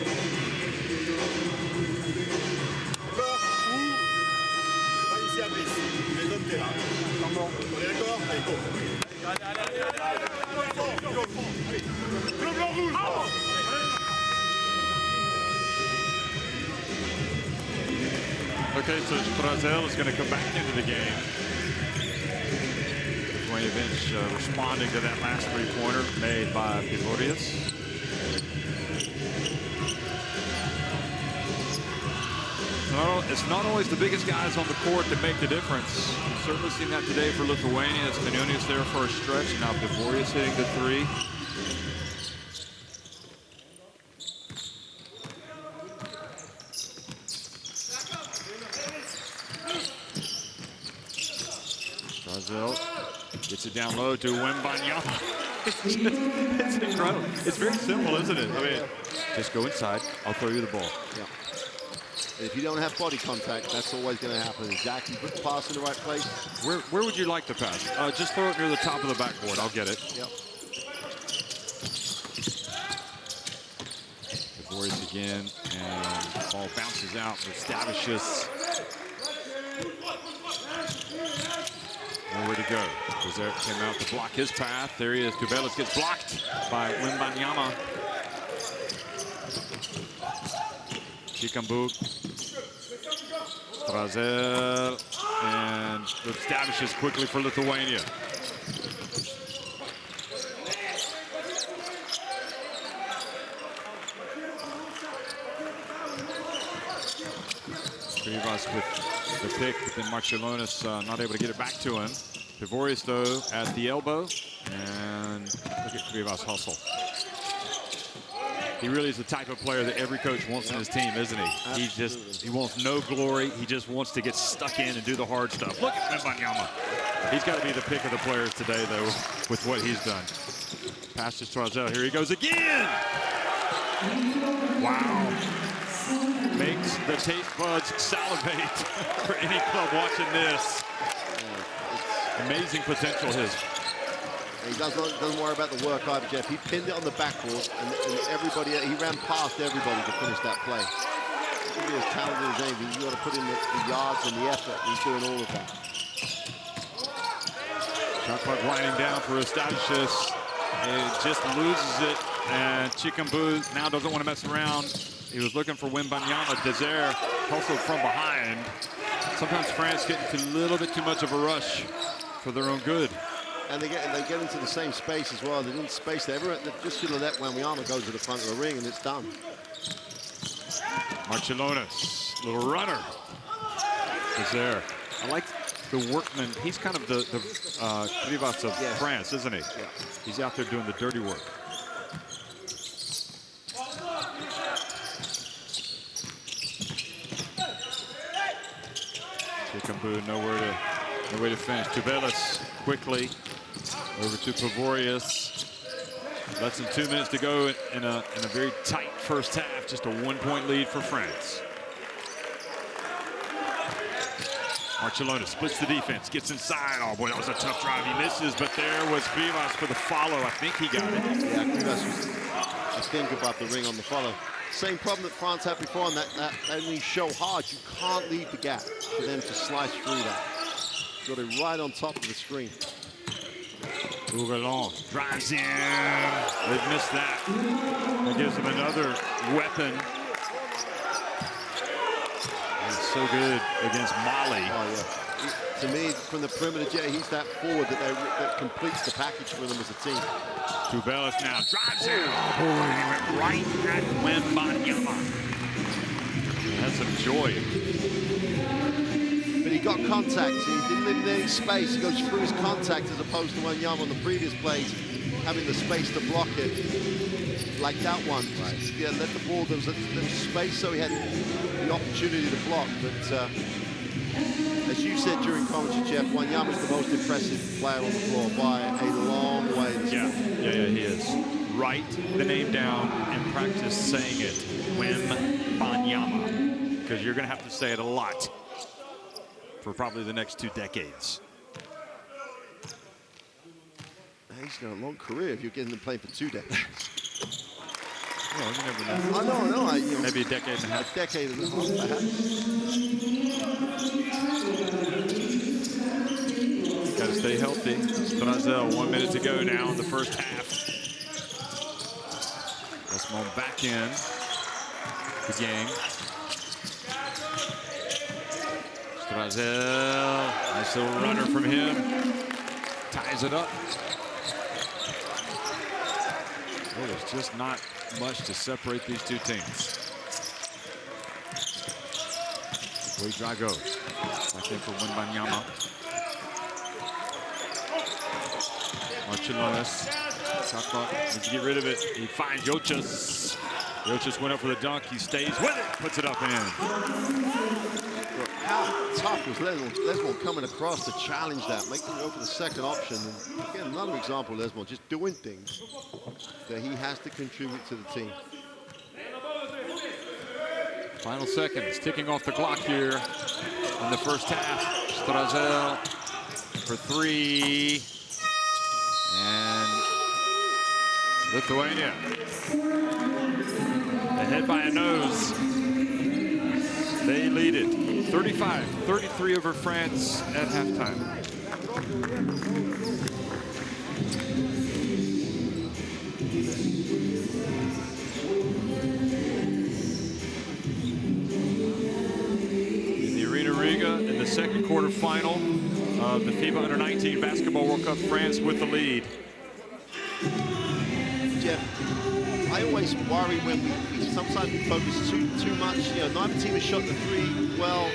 [SPEAKER 3] D'accord? Ou, va ici à Brice. Les donnes, t'es là. On est d'accord? Allez, go.
[SPEAKER 1] Okay, so Brazel is going to come back into the game. Lithuania bench responding to that last three-pointer made by Devorius. It's not always the biggest guys on the court that make the difference. We've certainly seen that today for Lithuania. It's Kaniunis there for a stretch. Now Devorius hitting the three. Brazel gets it down low to Wembanyama. It's incredible. It's very simple, isn't it? I mean, just go inside. I'll throw you the ball.
[SPEAKER 2] Yeah. If you don't have body contact, that's always going to happen. Exactly, put the pass in the right place.
[SPEAKER 1] Where would you like the pass? Just throw it near the top of the backboard. I'll get it.
[SPEAKER 2] Yep.
[SPEAKER 1] Devorius again, and the ball bounces out for Stavicius. Nowhere to go. There came out to block his path. There he is. Tubelis gets blocked by Wembanyama. Chikambu. Brazel. And Stavicius quickly for Lithuania. Krivas with the pick, but then Marciulionis not able to get it back to him. Devorius, though, at the elbow. And look at Krivas' hustle. He really is the type of player that every coach wants in his team, isn't he? He wants no glory. He just wants to get stuck in and do the hard stuff. Look at Wembanyama. He's got to be the pick of the players today, though, with what he's done. Pass to Brazel. Here he goes again. Wow. Makes the taste buds salivate for any club watching this. Amazing potential his.
[SPEAKER 2] He doesn't worry about the work either, Jeff. He pinned it on the backboard, and everybody, he ran past everybody to finish that play. He's as talented as anything. You got to put in the yards and the effort. He's doing all of that.
[SPEAKER 1] Shot clock winding down for Stavicius. It just loses it, and Chikambu now doesn't want to mess around. He was looking for Wembanyama. Desire hustled from behind. Sometimes France get into a little bit too much of a rush for their own good.
[SPEAKER 2] And they get into the same space as well. They didn't space there. They just should have let Wembanyama go to the front of the ring, and it's done.
[SPEAKER 1] Marciulionis, little runner, is there. I like the workman. He's kind of the Krivas of France, isn't he?
[SPEAKER 2] Yeah.
[SPEAKER 1] He's out there doing the dirty work. Chikambu nowhere to finish. Tubelis quickly over to Devorius. Less than 2 minutes to go in a very tight first half. Just a 1-point lead for France. Marciulionis splits the defense, gets inside. Oh boy, that was a tough drive. He misses, but there was Krivas for the follow. I think he got it.
[SPEAKER 2] Yeah, Krivas was, I think, about the ring on the follow. Same problem that France had before, and that when you show hard, you can't leave the gap for them to slice through that. Got it right on top of the screen.
[SPEAKER 1] Bougalon drives in. They've missed that. That gives them another weapon. He's so good against Mali.
[SPEAKER 2] Oh, yeah. To me, from the perimeter, Jay, he's that forward that completes the package for them as a team.
[SPEAKER 1] Tubelis now drives in. Oh, boy, he went right at Wembanyama. That's some joy.
[SPEAKER 2] But he got contact. He didn't leave any space. He goes through his contact as opposed to Wembanyama on the previous plays, having the space to block it. Like that one. Right. Yeah, let the ball, there was space so he had the opportunity to block. But as you said during commentary, Jeff, Wembanyama's the most impressive player on the floor by a long way.
[SPEAKER 1] Yeah, he is. Write the name down and practice saying it. Wembanyama. Because you're going to have to say it a lot for probably the next 2 decades.
[SPEAKER 2] He's got a long career if you're getting him playing for 2 decades.
[SPEAKER 1] Well, you never know.
[SPEAKER 2] I know.
[SPEAKER 1] Maybe a decade and a half.
[SPEAKER 2] A decade and a half, perhaps.
[SPEAKER 1] Got to stay healthy. Strazel, 1 minute to go now in the first half. Desmond back in the game. Strazel, nice little runner from him. Ties it up. Well, there's just not much to separate these two teams. Way Drago. Back in for Wembanyama. Marcellonis. Shot needs to get rid of it. He finds Jochas. Jochas went up for the dunk. He stays with it. Puts it up and in.
[SPEAKER 2] How tough was Lesmond coming across to challenge that, make him go for the second option. And again, another example of Lesmond just doing things that he has to contribute to the team.
[SPEAKER 1] Final seconds, ticking off the clock here in the first half. Strazel for 3. And Lithuania ahead by a nose. They lead it 35-33 over France at halftime. In the Arena Riga, in the second quarter final of the FIBA U19 Basketball World Cup, France with the lead.
[SPEAKER 2] Jeff, I always worry when we sometimes we focus too much. You know, neither team has shot the 3 well,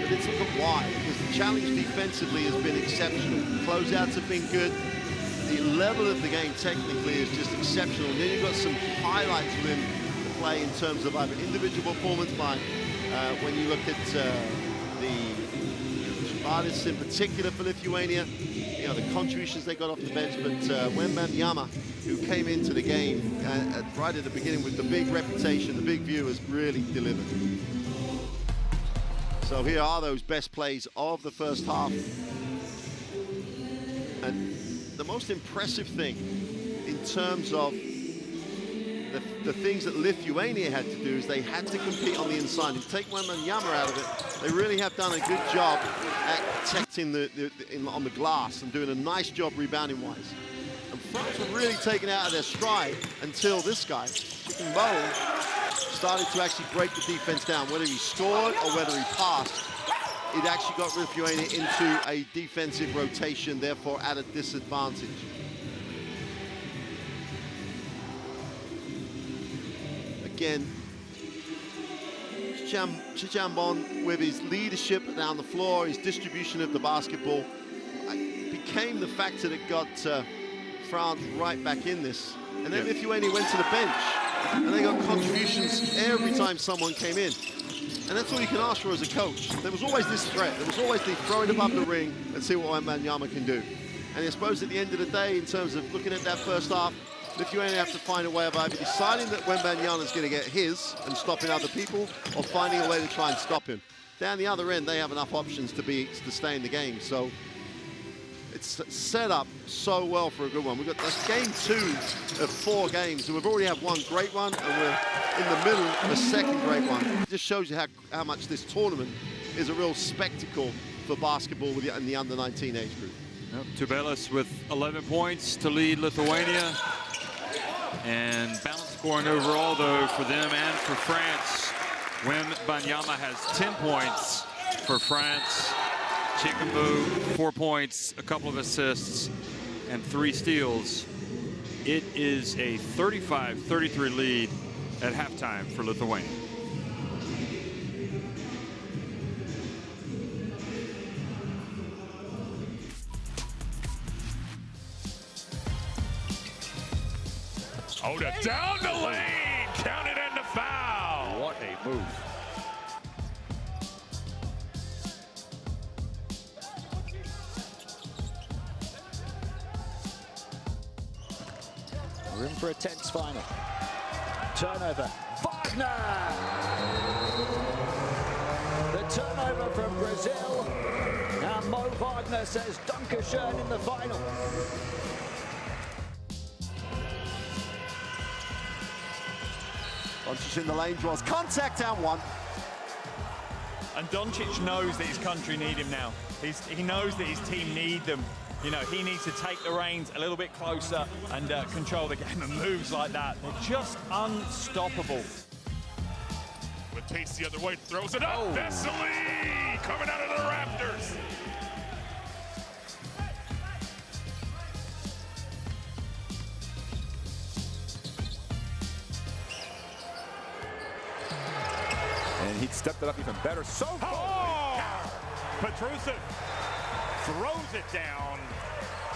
[SPEAKER 2] but let's look at why. Because the challenge defensively has been exceptional. Closeouts have been good. The level of the game technically is just exceptional. And then you've got some highlights within the play in terms of either individual performance by when you look at the artists in particular for Lithuania, you know, the contributions they got off the bench, but Wembanyama, who came into the game right at the beginning with the big reputation, the big view, has really delivered. So here are those best plays of the first half. And the most impressive thing in terms of the things that Lithuania had to do is they had to compete on the inside. If you take Wembanyama out of it, they really have done a good job at protecting on the glass and doing a nice job rebounding-wise. And France were really taken out of their stride until this guy, Chicken Bowl, started to actually break the defense down. Whether he scored or whether he passed, it actually got Lithuania into a defensive rotation, therefore at a disadvantage. Again, Chijambon, with his leadership down the floor, his distribution of the basketball, became the factor that got France right back in this. And then Lithuania went to the bench, and they got contributions every time someone came in. And that's all you can ask for as a coach. There was always this threat. There was always the throw it above the ring and see what Wembanyama can do. And I suppose at the end of the day, in terms of looking at that first half, Lithuania have to find a way of either deciding that Wembanyama is going to get his and stopping other people, or finding a way to try and stop him. Down the other end, they have enough options to stay in the game. So it's set up so well for a good one. We've got that's game 2 of 4 games, and we've already had one great one, and we're in the middle of a second great one. It just shows you how much this tournament is a real spectacle for basketball in the under-19 age group.
[SPEAKER 1] Tubelis with 11 points to lead Lithuania. And balanced scoring overall, though, for them and for France. Banyama has 10 points for France. Chikambu, 4 points, a couple of assists, and 3 steals. It is a 35-33 lead at halftime for Lithuania.
[SPEAKER 4] Oda down the lane, counted and the foul.
[SPEAKER 5] What a move. Room for a tense final. Turnover, Wagner! The turnover from Brazil. Now Mo Wagner says Dankeschön in the final.
[SPEAKER 2] Doncic in the lane, draws contact and one.
[SPEAKER 6] And Doncic knows that his country need him now. He knows that his team need them. You know, he needs to take the reins a little bit closer and control the game, and moves like that, they're just unstoppable.
[SPEAKER 4] With pace the other way, throws it up. Vesely coming out of the Raptors.
[SPEAKER 7] And he stepped it up even better. So
[SPEAKER 4] Petrusev throws it down,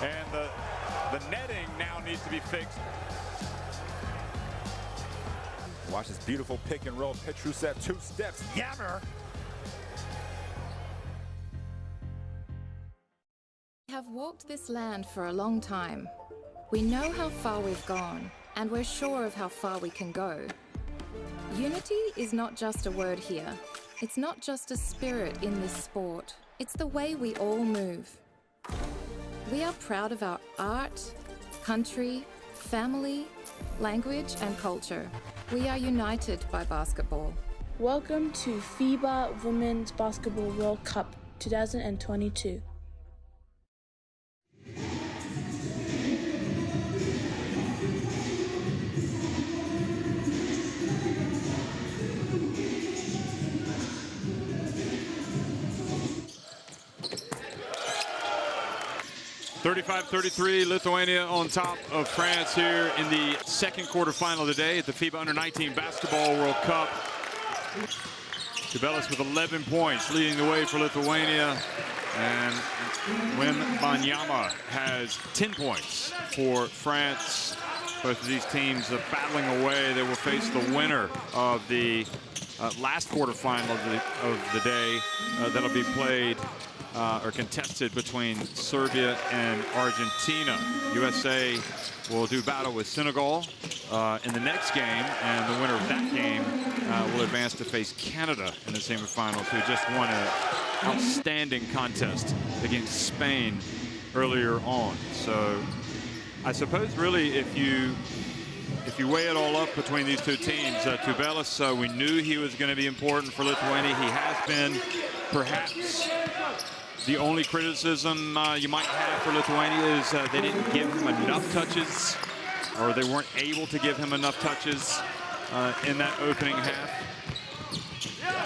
[SPEAKER 4] and the netting now needs to be fixed.
[SPEAKER 7] watch this beautiful pick and roll. Petrusev, 2 steps. Yammer.
[SPEAKER 8] We have walked this land for a long time. We know how far we've gone, and we're sure of how far we can go. Unity is not just a word here. It's not just a spirit in this sport. It's the way we all move. We are proud of our art, country, family, language, and culture. We are united by basketball.
[SPEAKER 9] Welcome to FIBA Women's Basketball World Cup 2022.
[SPEAKER 1] (35-33) Lithuania on top of France here in the second quarterfinal today at the FIBA U19 Basketball World Cup. Tubelis with 11 points leading the way for Lithuania, and Banyama has 10 points for France. Both of these teams are battling away. They will face the winner of the last quarterfinal of the day that'll be played or contested between Serbia and Argentina. USA will do battle with Senegal in the next game, and the winner of that game will advance to face Canada in the semifinals, who just won an outstanding contest against Spain earlier on. So I suppose really if you weigh it all up between these two teams, Tubelis, we knew he was going to be important for Lithuania. He has been. Perhaps the only criticism you might have for Lithuania is they didn't give him enough touches, or they weren't able to give him enough touches in that opening half.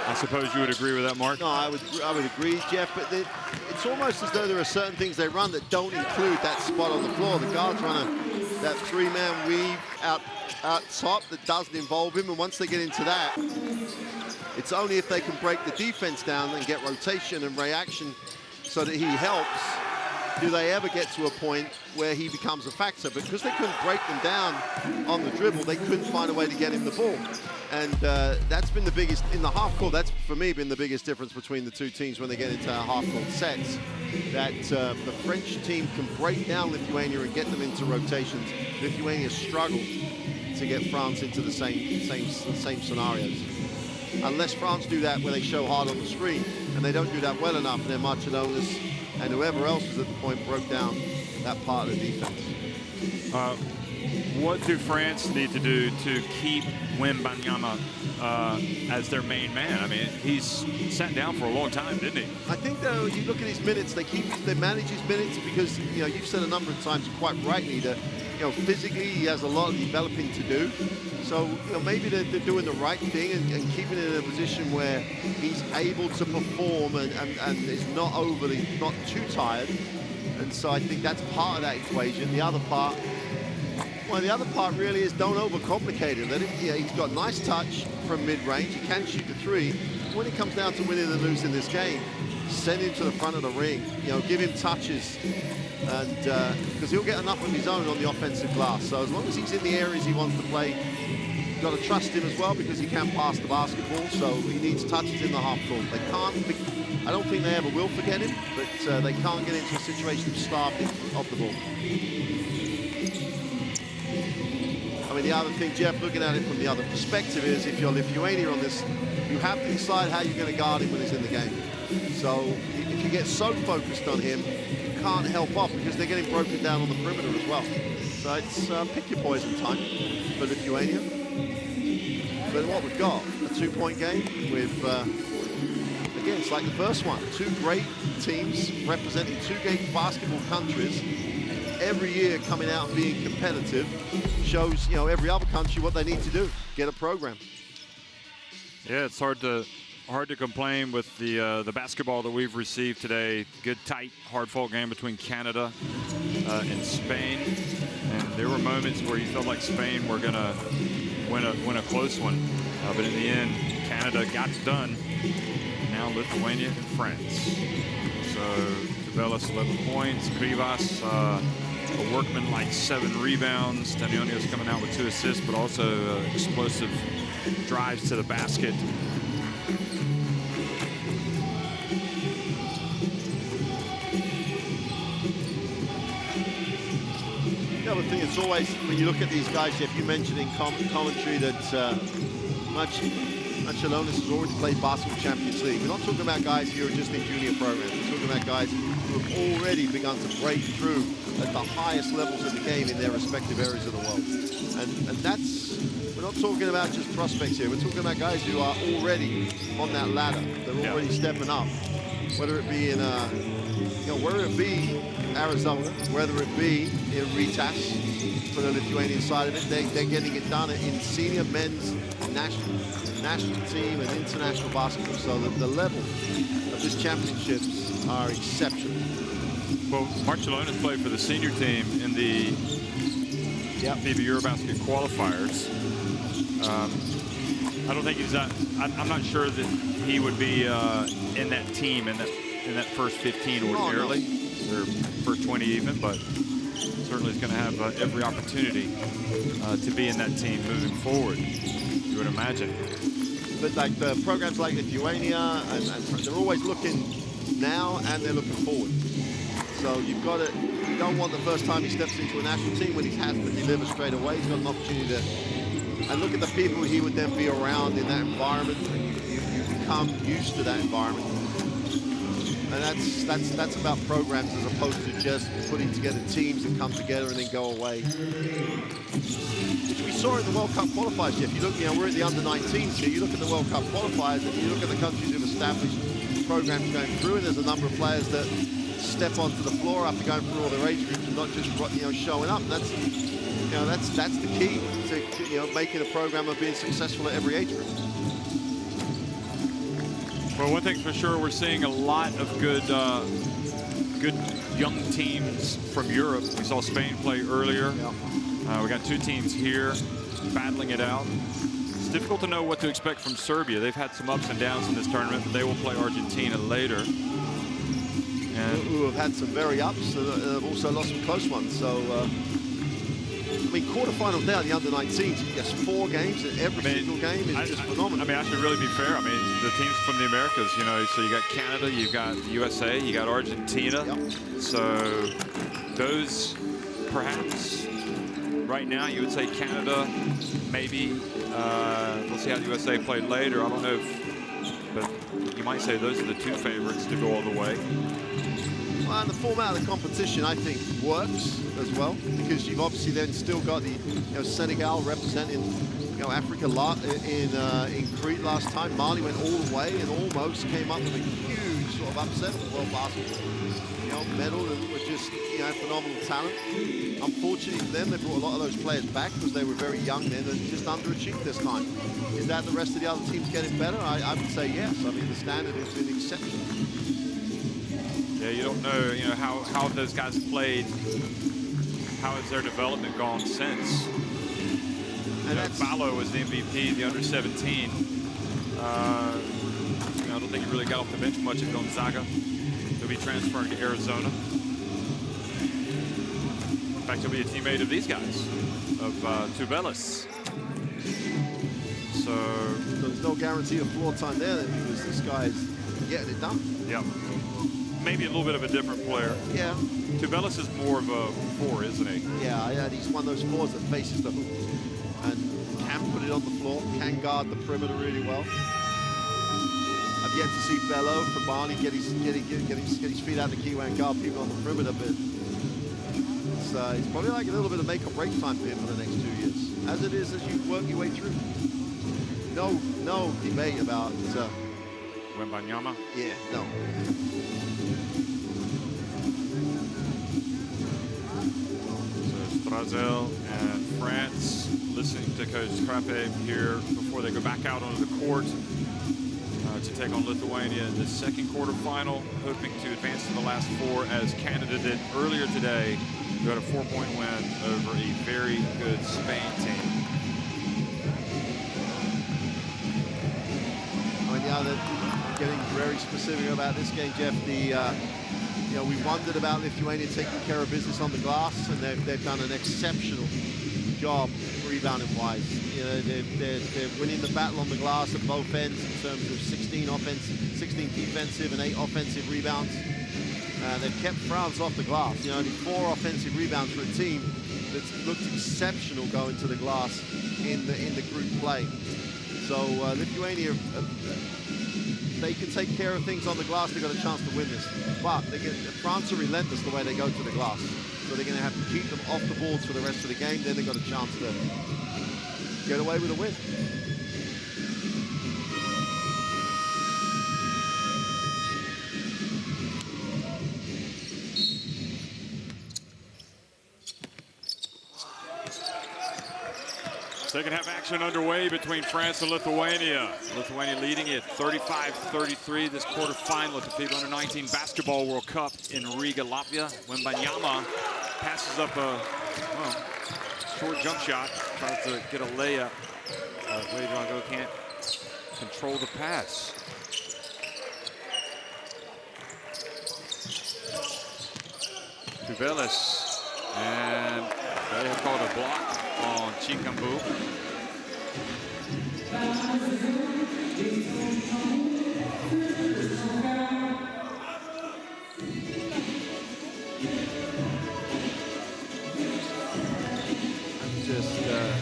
[SPEAKER 1] I suppose you would agree with that, Mark?
[SPEAKER 2] No, I would agree, Jeff, but it's almost as though there are certain things they run that don't include that spot on the floor. The guards run that 3-man weave out top that doesn't involve him, and once they get into that, it's only if they can break the defense down and get rotation and reaction so that he helps, do they ever get to a point where he becomes a factor. Because they couldn't break them down on the dribble, they couldn't find a way to get him the ball. And that's been the biggest, in the half court, that's for me been the biggest difference between the two teams when they get into half court sets. That the French team can break down Lithuania and get them into rotations. Lithuania struggled to get France into the same scenarios. Unless France do that where they show hard on the screen, and they don't do that well enough, then Marchinonis and whoever else was at the point broke down that part of the defense.
[SPEAKER 1] What do France need to do to keep Wembanyama as their main man? I mean, he's sat down for a long time, didn't he?
[SPEAKER 2] I think, though, you look at his minutes, they manage his minutes because, you know, you've said a number of times quite rightly that, you know, physically he has a lot of developing to do. So, you know, maybe they're doing the right thing and keeping it in a position where he's able to perform and is not too tired. And so I think that's part of that equation. The other part, well, the other part really is don't overcomplicate it. Let him, yeah, he's got nice touch from mid-range. He can shoot the three. When it comes down to winning and losing this game, send him to the front of the ring. You know, give him touches, and because he'll get enough of his own on the offensive glass. So as long as he's in the areas he wants to play, you've got to trust him as well because he can pass the basketball. So he needs touches in the half court. They can't. I don't think they ever will forget him, but they can't get into a situation of starving of the ball. I mean, the other thing, Jeff, looking at it from the other perspective is if you're Lithuania on this, you have to decide how you're going to guard him when he's in the game. So if you get so focused on him, you can't help off because they're getting broken down on the perimeter as well. So it's pick your poison time for Lithuania. But what we've got, a two-point game with, again, it's like the first one. Two great teams representing two great basketball countries. Every year coming out and being competitive shows, you know, every other country what they need to do, get a program.
[SPEAKER 1] Yeah, it's hard to complain with the basketball that we've received today. Good, tight, hard-fought game between Canada and Spain, and there were moments where you felt like Spain were going to win a close one, but in the end, Canada got it done. Now Lithuania and France. So Tubelis 11 points, Krivas a workman-like 7 rebounds. Stanionio's coming out with 2 assists, but also explosive drives to the basket.
[SPEAKER 2] The other thing, it's always, when you look at these guys, Jeff, you mentioned in commentary that Marciulionis has already played Basketball Champions League. We're not talking about guys who are just in junior programs. We're talking about guys who have already begun to break through at the highest levels of the game in their respective areas of the world. And that's, we're not talking about just prospects here. We're talking about guys who are already on that ladder. They're already stepping up. Whether it be in, whether it be Arizona, whether it be in Ritas for the Lithuanian side of it, they're getting it done in senior men's national team and international basketball. So the level of these championships are exceptional.
[SPEAKER 1] Well, Marciulionis played for the senior team in the FIBA Eurobasket qualifiers. I don't think he's that. I'm not sure that he would be in that team in that first 15 ordinarily, or first 20 even, but certainly is going to have every opportunity to be in that team moving forward, you would imagine.
[SPEAKER 2] But like the programs like Lithuania, and they're always looking now and they're looking forward. So you've got to, you don't want the first time he steps into a national team when he has to deliver straight away. He's got an opportunity to, and look at the people he would then be around in that environment. You become used to that environment. And that's about programs as opposed to just putting together teams that come together and then go away. Which we saw in the World Cup qualifiers, Jeff. You look, we're at the under-19s here. You look at the World Cup qualifiers and you look at the countries who've established programs going through, and there's a number of players that step onto the floor after going through all their age groups and not just showing up. That's the key to making a program of being successful at every age group.
[SPEAKER 1] Well, one thing's for sure, we're seeing a lot of good young teams from Europe. We saw Spain play earlier. We got 2 teams here battling it out. It's difficult to know what to expect from Serbia. They've had some ups and downs in this tournament, but they will play Argentina later. And
[SPEAKER 2] who have had some very ups and have also lost some close ones. So, I mean, quarterfinal down, the under-19s, yes, 4 games, and every single game is just phenomenal.
[SPEAKER 1] I mean, I should really be fair. I mean, the teams from the Americas, so you got Canada, you've got the USA, you got Argentina. So those, perhaps, right now, you would say Canada, maybe. We'll see how the USA played later. I don't know but you might say those are the 2 favorites to go all the way.
[SPEAKER 2] Well, and the format of the competition, I think, works as well, because you've obviously then still got the Senegal representing Africa in Crete last time. Mali went all the way and almost came up with a huge sort of upset of the world basketball medal, and were just phenomenal talent. Unfortunately for them, they brought a lot of those players back because they were very young then and just underachieved this time. Is that the rest of the other teams getting better? I would say yes. I mean, the standard has been exceptional.
[SPEAKER 1] Yeah, you don't know, how those guys played. How has their development gone since? And Ballo was the MVP, the under-17. I don't think he really got off the bench much at Gonzaga. He'll be transferring to Arizona. In fact, he'll be a teammate of these guys, of Tubelis. So
[SPEAKER 2] there's no guarantee of floor time there because this guy's getting it done.
[SPEAKER 1] Yep. Maybe a little bit of a different player.
[SPEAKER 2] Yeah.
[SPEAKER 1] Tubelis is more of a 4, isn't he?
[SPEAKER 2] Yeah, he's one of those 4s that faces the hoop and can put it on the floor, can guard the perimeter really well. I've yet to see Bello for Barney get his feet out the keyway and guard people on the perimeter, but it's probably like a little bit of make or break time for him for the next 2 years, as it is as you work your way through. No debate about
[SPEAKER 1] Wembanyama.
[SPEAKER 2] Yeah, no.
[SPEAKER 1] Brazil and France listening to Coach Krape here before they go back out onto the court to take on Lithuania in the second quarterfinal, hoping to advance to the last 4 as Canada did earlier today. Got a 4-point win over a very good Spain team.
[SPEAKER 2] I mean, yeah, getting very specific about this game, Jeff. We wondered about Lithuania taking care of business on the glass, and they've done an exceptional job rebounding-wise. They're winning the battle on the glass at both ends in terms of 16 defensive and 8 offensive rebounds. They've kept France off the glass. Only 4 offensive rebounds for a team that's looked exceptional going to the glass in the group play. So Lithuania, they can take care of things on the glass. They've got a chance to win this. But France are relentless the way they go to the glass. So they're going to have to keep them off the boards for the rest of the game. Then they've got a chance to get away with a win.
[SPEAKER 1] Second half action underway between France and Lithuania. Lithuania leading it 35-33 this quarterfinal at the FIBA U19 Basketball World Cup in Riga, Latvia. Wembanyama passes up a short jump shot, tries to get a layup. Wadrago can't control the pass. Tubelis, and they have called a block on Chikambu.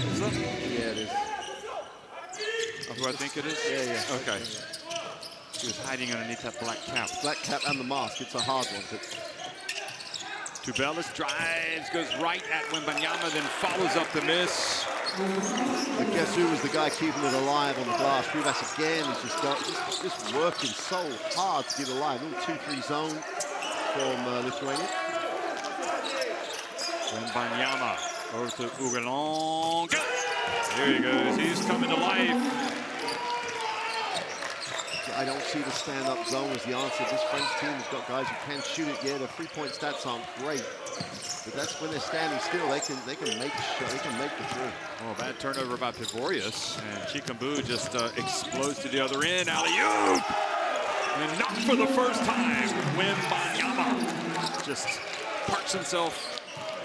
[SPEAKER 2] Is that? Yeah, it is.
[SPEAKER 1] That's who I think it is?
[SPEAKER 2] Yeah.
[SPEAKER 1] Okay. He was hiding underneath that black cap.
[SPEAKER 2] Black cap and the mask. It's a hard one.
[SPEAKER 1] Tubelis drives, goes right at Wembanyama, then follows up the miss.
[SPEAKER 2] But guess who was the guy keeping it alive on the glass? Rivas again is just working so hard to get it alive. Little 2-3 zone from Lithuania.
[SPEAKER 1] Wembanyama over to Ugalong. There he goes. He's coming to life.
[SPEAKER 2] I don't see the stand-up zone as the answer. This French team has got guys who can shoot it. Yeah, their 3-point stats aren't great, but that's when they're standing still. They can make the three.
[SPEAKER 1] Oh, bad turnover by Pivorius, and Chikambu just explodes to the other end. Alley-oop, and not for the first time. Wembanyama just parks himself,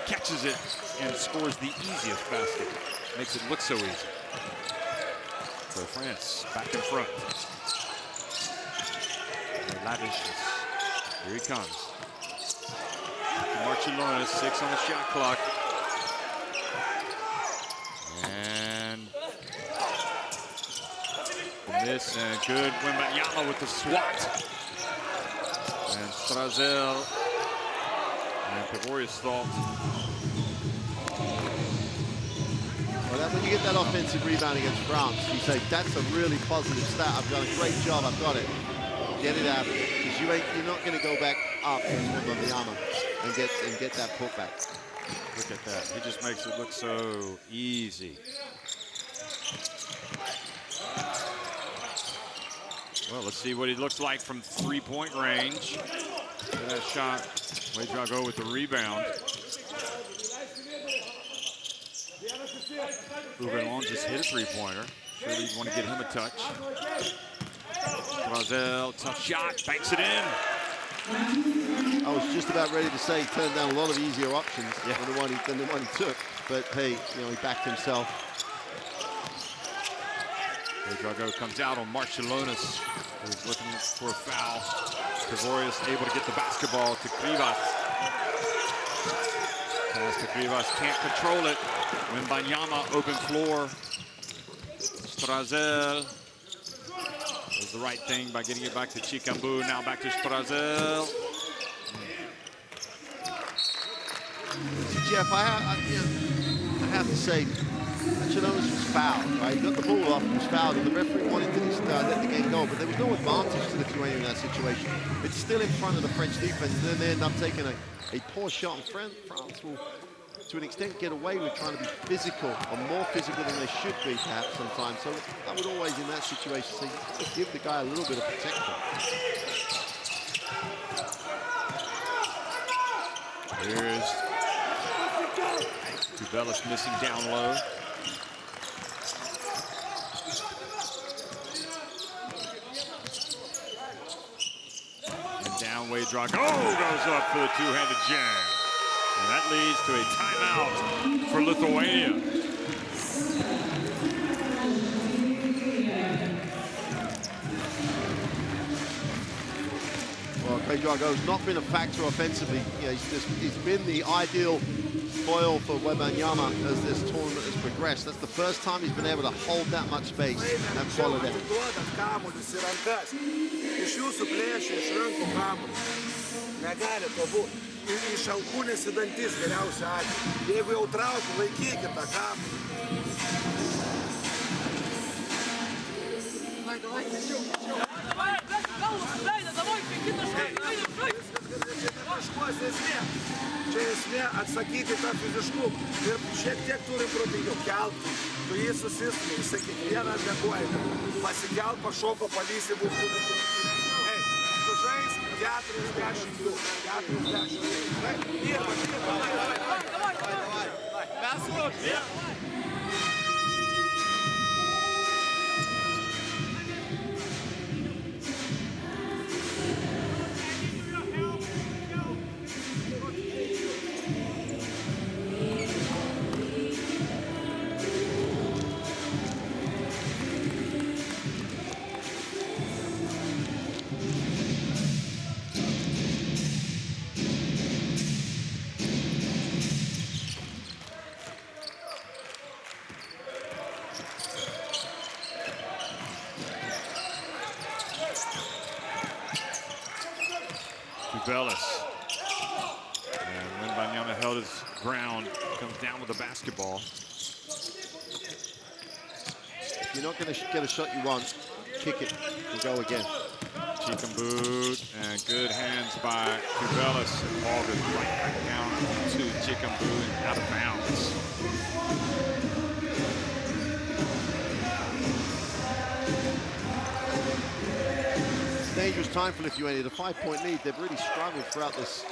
[SPEAKER 1] catches it, and scores the easiest basket. Makes it look so easy. So France back in front. Lavish. Here he comes. Marciulionis, 6 on the shot clock. And miss, and good. Wembanyama with the swat. And Strazel And Pavorius thought.
[SPEAKER 2] Well, when you get that offensive rebound against France, you say, that's a really positive stat. I've done a great job. I've got it. Get it out of it. Because you're not going to go back up against Wembanyama and get that putback.
[SPEAKER 1] Look at that. He just makes it look so easy. Well, let's see what he looks like from three-point range. Look at that shot. Ouedraogo with the rebound. Ouverlon just hit a three-pointer. Surely you want to get him a touch. Strazel, tough shot, banks it in.
[SPEAKER 2] I was just about ready to say he turned down a lot of easier options than the one he took. But hey, you know, he backed himself.
[SPEAKER 1] Ouedraogo comes out on Marciulionis, who's looking for a foul. Pavorius able to get the basketball to Krivas. Pass to Krivas, can't control it. Wembanyama, open floor. Strazel does the right thing by getting it back to Chikambu. Now back to Strazel.
[SPEAKER 2] Jeff, I have to say, Marciulionis was fouled, right? He got the ball off, was fouled, and the referee wanted to let the game go, but there was no advantage to Lithuania in that situation. It's still in front of the French defense, and then they end up taking a poor shot, and France will, to an extent, get away with trying to be physical, or more physical than they should be, perhaps, sometimes. So I would always, in that situation, say, give the guy a little bit of protection.
[SPEAKER 1] Here's Tubelis missing down low. And down Ouedraogo goes up for the two-handed jam. And that leads to a timeout for Lithuania.
[SPEAKER 2] Well, Ouedraogo's not been a factor offensively. Yeah, he's been the ideal foil for Wembanyama as this tournament has progressed. That's the first time he's been able to hold that much space and follow that.
[SPEAKER 3] Negali to būti. Iš alkūnės į dantis geriausia atveju. Jeigu jau traukiu, laikykit tą kamuolį. Čia esmė atsakyti tą fiziškumą. Ir šiek tiek turi protingiau kelti. Tu jį susistumai, jisai kiekvieną dėkuoja. Pasikelt, pašoko, palysi būtų. Sužaisk 42. Dirba. Mes rūpė.
[SPEAKER 1] Tubelis. And Wembanyama held his ground, comes down with the basketball.
[SPEAKER 2] If you're not going to get a shot you want, kick it and go again.
[SPEAKER 1] Chikambu, and good hands by Tubelis. And ball goes right back down to Chikambu and out of bounds.
[SPEAKER 2] Dangerous time for Lithuania. The 5-point lead, they've really struggled throughout this,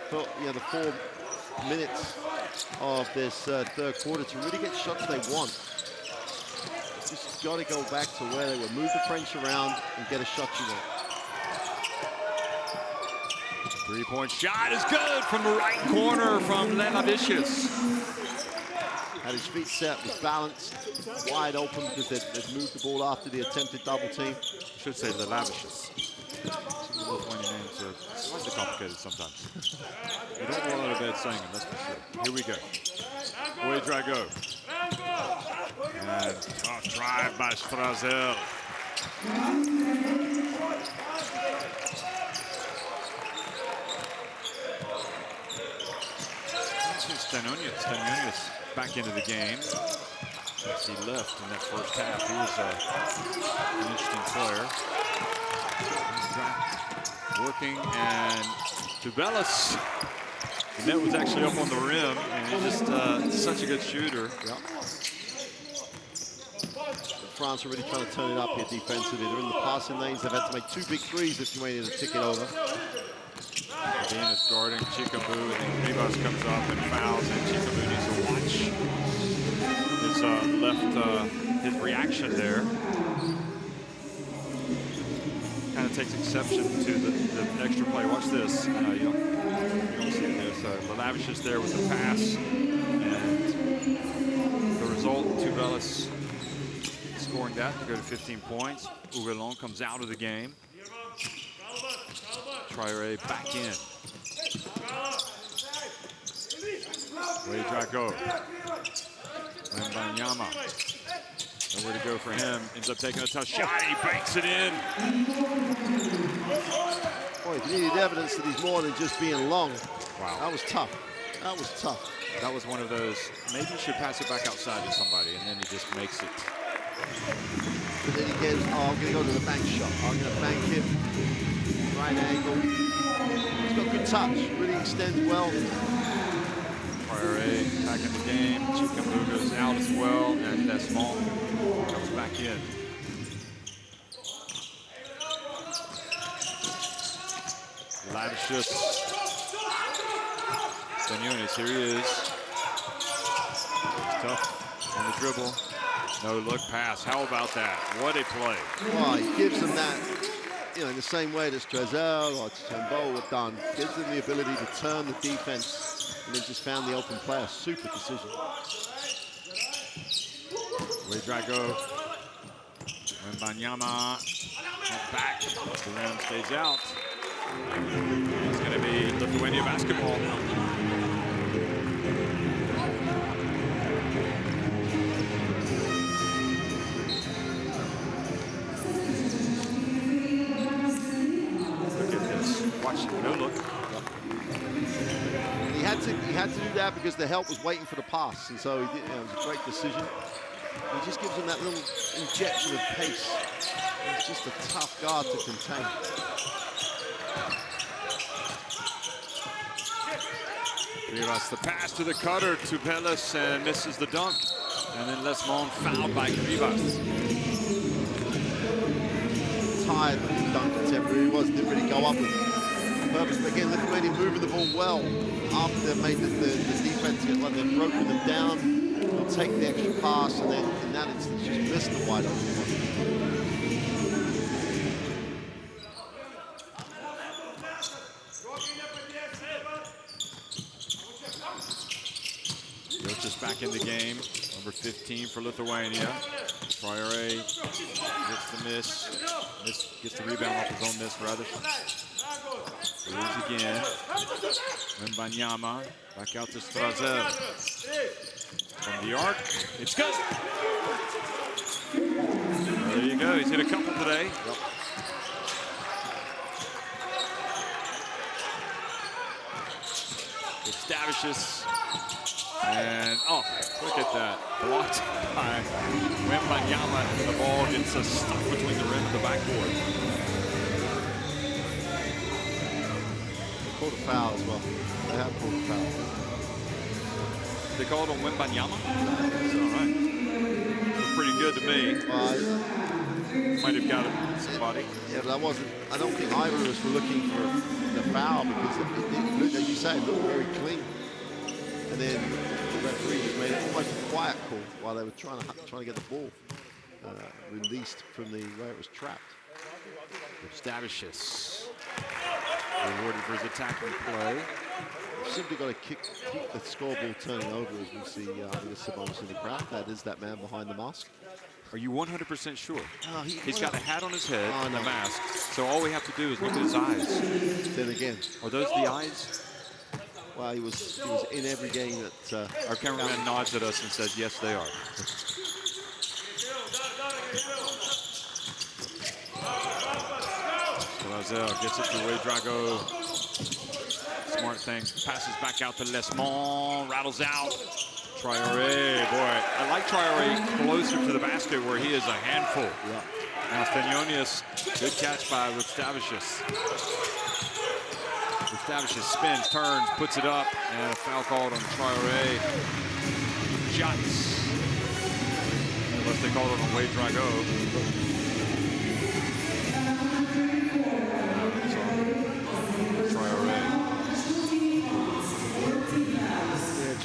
[SPEAKER 2] the 4 minutes of this third quarter to really get shots they want. Just got to go back to where they were. Move the French around and get a shot you want.
[SPEAKER 1] Three-point shot is good from the right corner from Lenavicius.
[SPEAKER 2] Had his feet set, was balanced, wide open because they've moved the ball after the attempted double team.
[SPEAKER 1] I should say Lenavicius. Some of the Lithuanian names are slightly complicated sometimes. You don't want a bad saying them, that's for sure. Here we go. Ouedraogo. And tough drive by Strazel. Stanionis back into the game. Since he left in that first half, he was an interesting player. Working, and Tubelis. The net was actually up on the rim, and he's just such a good shooter.
[SPEAKER 2] Yep. France are really trying to turn it up here defensively. They're in the passing lanes. They've had to make 2 big threes if Lithuania to tick it over.
[SPEAKER 1] Dean is guarding Chikabu, and then Rivas comes up and fouls, and Chikabu needs to watch his reaction there. Kind of takes exception to the extra play. Watch this. You don't see it there. So Lavish is there with the pass, and the result, Tubelis scoring that to go to 15 points. Ougelon comes out of the game. Traoré back in. Ray Drago. Wembanyama. Nowhere to go for him. Ends up taking a tough shot. He banks it in.
[SPEAKER 2] Boy, if you needed evidence that he's more than just being long.
[SPEAKER 1] Wow.
[SPEAKER 2] That was tough. That was tough.
[SPEAKER 1] That was one of those, maybe you should pass it back outside to somebody, and then he just makes it.
[SPEAKER 2] But then he goes, oh, I'm going to go to the bank shot. I'm going to bank him. Right angle. He's got good touch. Really extends well.
[SPEAKER 1] Traoré back in the game. Chikamu goes out as well, and Desmond comes back in. Lavicious. Stanionis, here he is. He's tough on the dribble. No look pass. How about that? What a play.
[SPEAKER 2] Well, he gives them that, in the same way that Strazel or Chambeau have done. Gives them the ability to turn the defense, and then just found the open player. Super decision.
[SPEAKER 1] Ray Drago. Wembanyama back. The rim stays out. It's going to be Lithuania basketball. Look at this. Watch it. No look.
[SPEAKER 2] He had to do that because the help was waiting for the pass, and so he did, it was a great decision. He just gives him that little injection of pace. He's just a tough guard to contain.
[SPEAKER 1] Rivas the pass to the cutter to Pellis and misses the dunk. And then Lesmond fouled by Rivas.
[SPEAKER 2] Tired with his dunk attempt, really was. Didn't really go up with purpose. But again, Lithuania moving the ball well after they've made the defense get like they've broken them down. They'll take the extra pass, and then in that instance just missed the wide open one.
[SPEAKER 1] Just back in the game, number 15 for Lithuania. Traoré gets the miss. Gets the rebound off his own miss, rather. Moves again. Wembanyama back out to Strazel. From the arc, it's good. There you go. He's hit a couple today. Yep. It's Davicius. And, oh, look at that. Blocked by Wembanyama, and the ball gets stuck between the rim and the backboard.
[SPEAKER 2] They called a foul as well. They have called a foul.
[SPEAKER 1] They called on Wembanyama? It's all right. Looked pretty good to me. Might have got somebody.
[SPEAKER 2] Yeah, but I don't think either of us were looking for the foul because, as you say, it looked very clean. And then the referee just made it almost a quiet call while they were trying to get the ball released from where it was trapped.
[SPEAKER 1] Stavicius rewarded for his attacking play.
[SPEAKER 2] Simply got to keep the scoreboard turning over as we see Sabonis in the crowd. That is that man behind the mask.
[SPEAKER 1] Are you 100% sure? He's got
[SPEAKER 2] a
[SPEAKER 1] a hat on his head and a mask. So all we have to do is look at his eyes.
[SPEAKER 2] Then again,
[SPEAKER 1] are those the eyes?
[SPEAKER 2] Well, he was in every game that...
[SPEAKER 1] Our cameraman nods at us and says, yes, they are. Strazel gets it to Ray Drago. smart thing. Passes back out to Lesmond, rattles out. Traoré, boy, I like Traoré closer to the basket where he is a handful.
[SPEAKER 2] Yeah.
[SPEAKER 1] Now Stanionis, good catch by Stavicius. Stavicius spins, turns, puts it up, and a foul called on Traoré. Shots. Unless they called it on Wade Drago.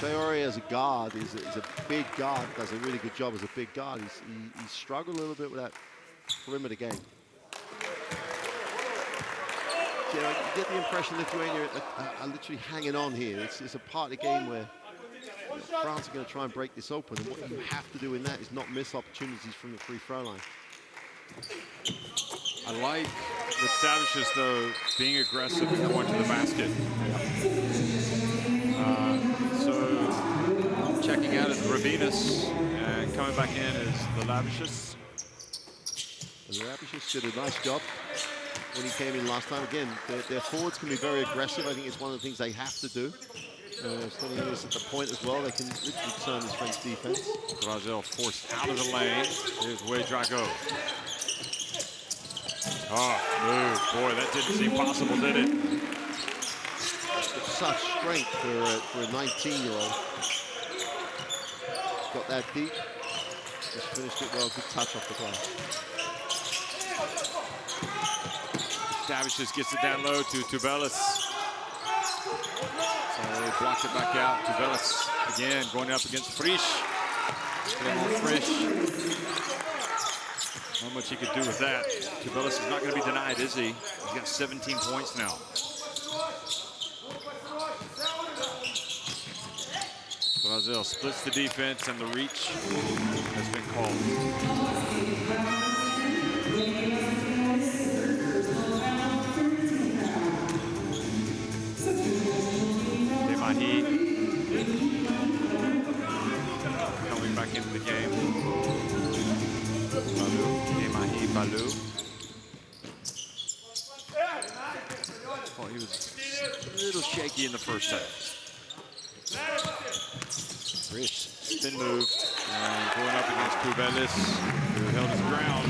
[SPEAKER 2] Traoré as a guard is a big guard, does a really good job as a big guard. He's struggled a little bit with that perimeter game. You know, you get the impression Lithuania are literally hanging on here. It's a part of the game where France are going to try and break this open, and what you have to do in that is not miss opportunities from the free throw line.
[SPEAKER 1] I like with Stavicius, though, being aggressive and going to the basket. So checking out is Ravinus, and coming back in is Lavicius.
[SPEAKER 2] Lavicius did a nice job when he came in last time. Again, their forwards can be very aggressive. I think it's one of the things they have to do. Standing at the point as well, they can literally turn this French defense.
[SPEAKER 1] Brazil forced out of the lane. Here's Wade Drago. Oh, move. Boy, that didn't seem possible, did it?
[SPEAKER 2] Such strength for a 19-year-old. Got that deep. Just finished it well. Good touch off the glass.
[SPEAKER 1] Stavicius gets it down low to Tubelis. So they blocked it back out. Tubelis again going up against Frisch. Frisch. Not much he could do with that. Tubelis is not going to be denied, is he? He's got 17 points now. Brazil splits the defense, and the reach has been called. Demahi coming back into the game. Demahi Balou. Oh, he was a little shaky in the first half. Frisch, spin move, and going up against Tubelis, who held his ground.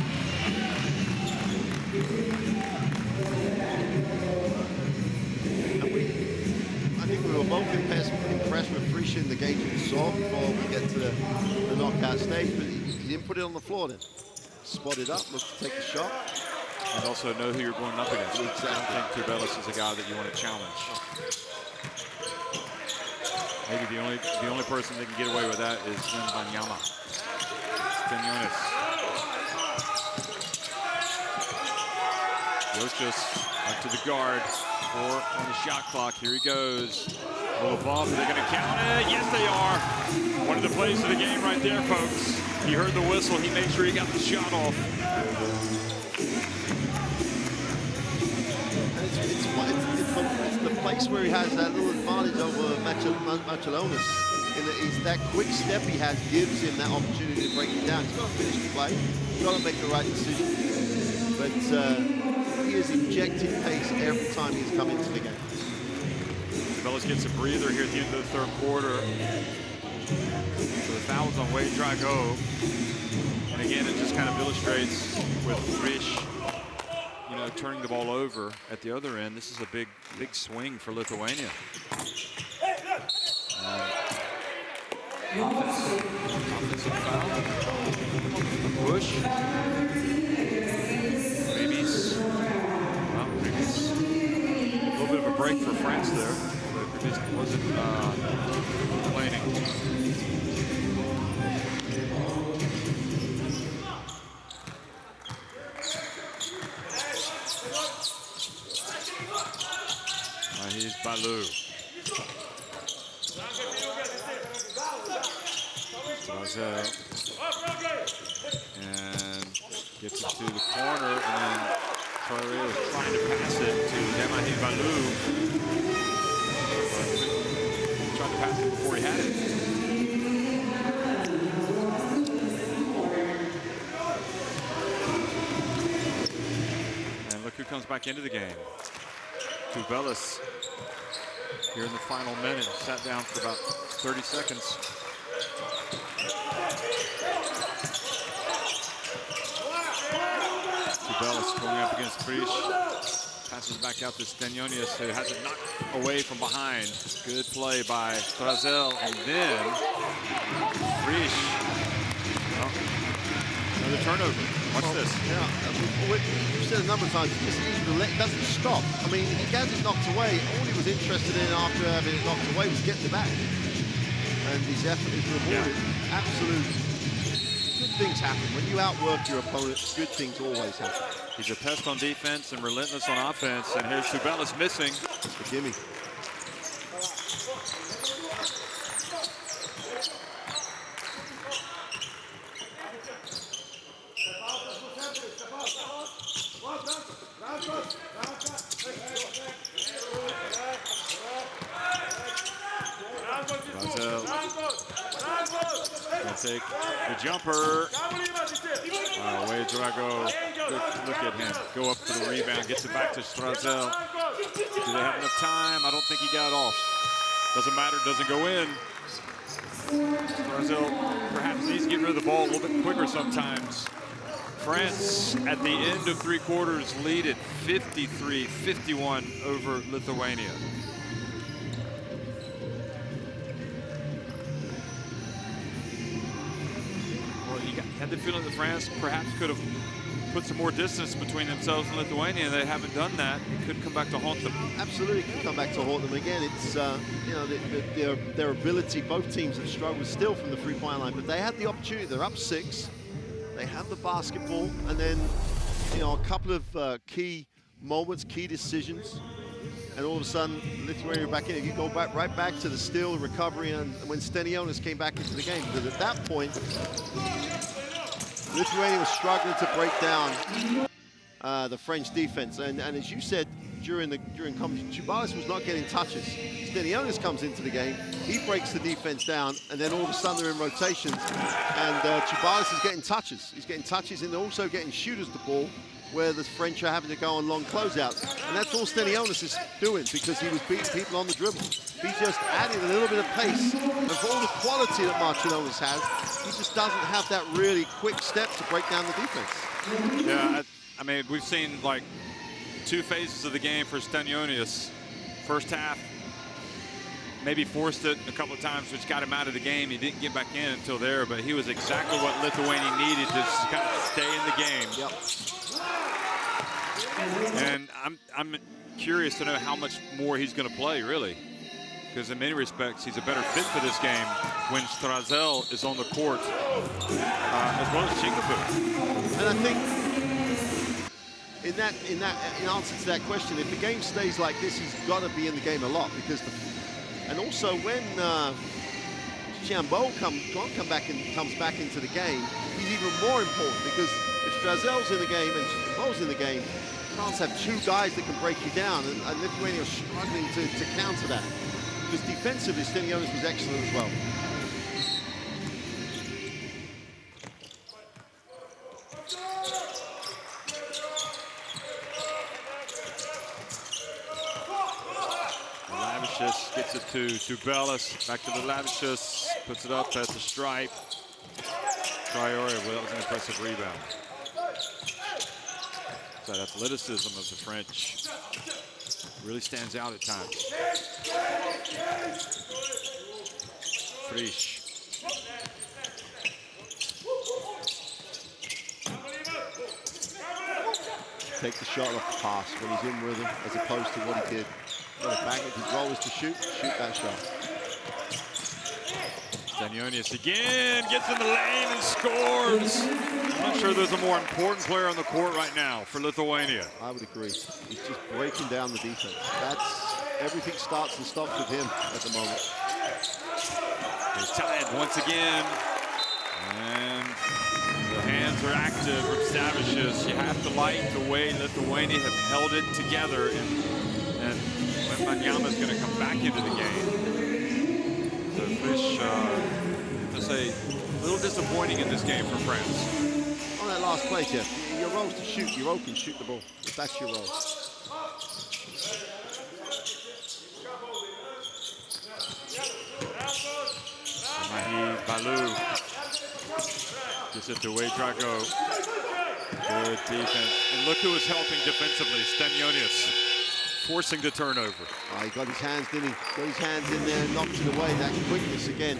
[SPEAKER 2] I think we were both impressed with Frisch in the games we saw before we get to the knockout stage, but he didn't put it on the floor then. Spotted up, looked to take the shot.
[SPEAKER 1] And also know who you're going up against. Exactly. I don't think Tubelis is a guy that you want to challenge. Maybe the only person that can get away with that is Banyama. Stanionis. Jostas up to the guard. 4 on the shot clock. Here he goes. A little bump. Are they going to count it? Yes, they are. One of the plays of the game right there, folks. He heard the whistle. He made sure he got the shot off.
[SPEAKER 2] It's the place where he has that little advantage over Machelonis. In that he's that quick step he has gives him that opportunity to break it down. He's got to finish the play. He's got to make the right decision. But he is injecting pace every time he's come into the game.
[SPEAKER 1] Tubelis gets a breather here at the end of the third quarter. So the foul's on Wade Drago. And again, it just kind of illustrates with Frisch, you know, turning the ball over at the other end. This is a big swing for Lithuania. Offensive foul. A push. Remis. Well, Remis. A little bit of a break for France there. But Remis wasn't complaining. Here's Balou. Brazil. And gets it to the corner, and then Traoré is trying to pass it to Demahi Balou. He tried to pass it before he had it. And look who comes back into the game. Tubelis. here in the final minute. Sat down for about 30 seconds. Tubelis going up against Frisch. Passes back out to Stenionis, who has it knocked away from behind. Good play by Strazel, and then Frisch. Oh, another turnover. Watch this.
[SPEAKER 2] Yeah, we've said a number of times, it doesn't stop. I mean, he gets it knocked away. All he was interested in after having it knocked away was getting it back. And his effort is rewarded.
[SPEAKER 1] Yeah.
[SPEAKER 2] Absolute good things happen. When you outwork your opponent, good things always happen.
[SPEAKER 1] He's a pest on defense and relentless on offense. And here's Tubelis missing.
[SPEAKER 2] The gimme.
[SPEAKER 1] Take the jumper. Away Drago. Look at him. Go up for the rebound. Gets it back to Strazel. Do they have enough time? I don't think he got it off. Doesn't matter. Doesn't go in. Strazel perhaps needs to get rid of the ball a little bit quicker sometimes. France at the end of three quarters lead at 53-51 over Lithuania. Had the feeling that France perhaps could have put some more distance between themselves and Lithuania. They haven't done that. It could come back to haunt them.
[SPEAKER 2] Absolutely could come back to haunt them again. It's you know, their ability. Both teams have struggled still from the three-point line, but they had the opportunity. They're up 6. They have the basketball, and then a couple of key moments, key decisions, and all of a sudden Lithuania back in. If you go right back to the steal, recovery, and when Stenionis came back into the game, because at that point Lithuania was struggling to break down the French defense, and as you said during competition, Tubelis was not getting touches. Stenionis comes into the game, he breaks the defense down, and then all of a sudden they're in rotations, and Tubelis is getting touches. He's getting touches, and they're also getting shooters the ball, where the French are having to go on long closeouts, and that's all Stenionis is doing because he was beating people on the dribble. He just added a little bit of pace, and for all the quality that Marciulionis has, he just doesn't have that really quick step to break down the defense.
[SPEAKER 1] Yeah, I mean, we've seen like 2 phases of the game for Stenionis. First half, maybe forced it a couple of times, which got him out of the game. He didn't get back in until there, but he was exactly what Lithuania needed to kind of stay in the game.
[SPEAKER 2] Yep.
[SPEAKER 1] And I'm curious to know how much more he's going to play, really. Because in many respects, he's a better fit for this game when Strazel is on the court, as well as Chingapoo.
[SPEAKER 2] And I think in answer to that question, if the game stays like this, he's got to be in the game a lot, because and also when Chiambo comes back into the game, he's even more important, because if Strazel's in the game and Chiambo's in the game, France have 2 guys that can break you down, and Lithuania are struggling to counter that. Because defensively, Stenionis was excellent as well.
[SPEAKER 1] Lavicious gets it to Tubelis, back to the Lavicious, puts it up at the stripe. Traore, well, that was an impressive rebound. That athleticism of the French really stands out at times. Frisch.
[SPEAKER 2] Take the shot off pass when he's in rhythm, as opposed to what he did. If his role is to shoot that shot.
[SPEAKER 1] Stenionis again gets in the lane and scores. I'm not sure there's a more important player on the court right now for Lithuania.
[SPEAKER 2] I would agree. He's just breaking down the defense. Everything starts and stops with him at the moment.
[SPEAKER 1] He's tied once again. And the hands are active from Stavicius. You have to like the way Lithuania have held it together. And Wembanyama's going to come back into the game. So Frisch, to say, a little disappointing in this game for France.
[SPEAKER 2] On that last play, Jeff, your role is to shoot. You're open, shoot the ball. If that's your role.
[SPEAKER 1] Malou. Just at the way Drago. Good defense. And look who is helping defensively. Stanionius forcing the turnover.
[SPEAKER 2] Oh, he got his hands, didn't he? Got his hands in there and knocked it away. That quickness again.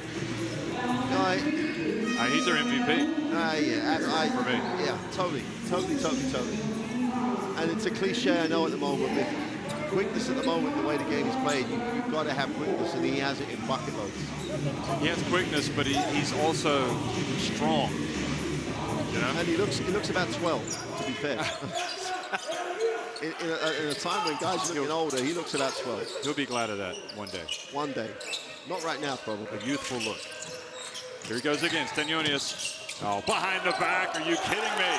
[SPEAKER 1] He's our MVP.
[SPEAKER 2] For me. Yeah, totally. And it's a cliche, I know, at the moment, but quickness at the moment, the way the game is played, you've got to have quickness, and he has it in bucket loads.
[SPEAKER 1] He has quickness, but he's also strong. You know?
[SPEAKER 2] And he looks about 12, to be fair. in a time when guys are looking older, he looks about 12.
[SPEAKER 1] He'll be glad of that one day.
[SPEAKER 2] One day. Not right now, probably.
[SPEAKER 1] A youthful look. Here he goes again, Stanionius. Oh, behind the back, are you kidding me?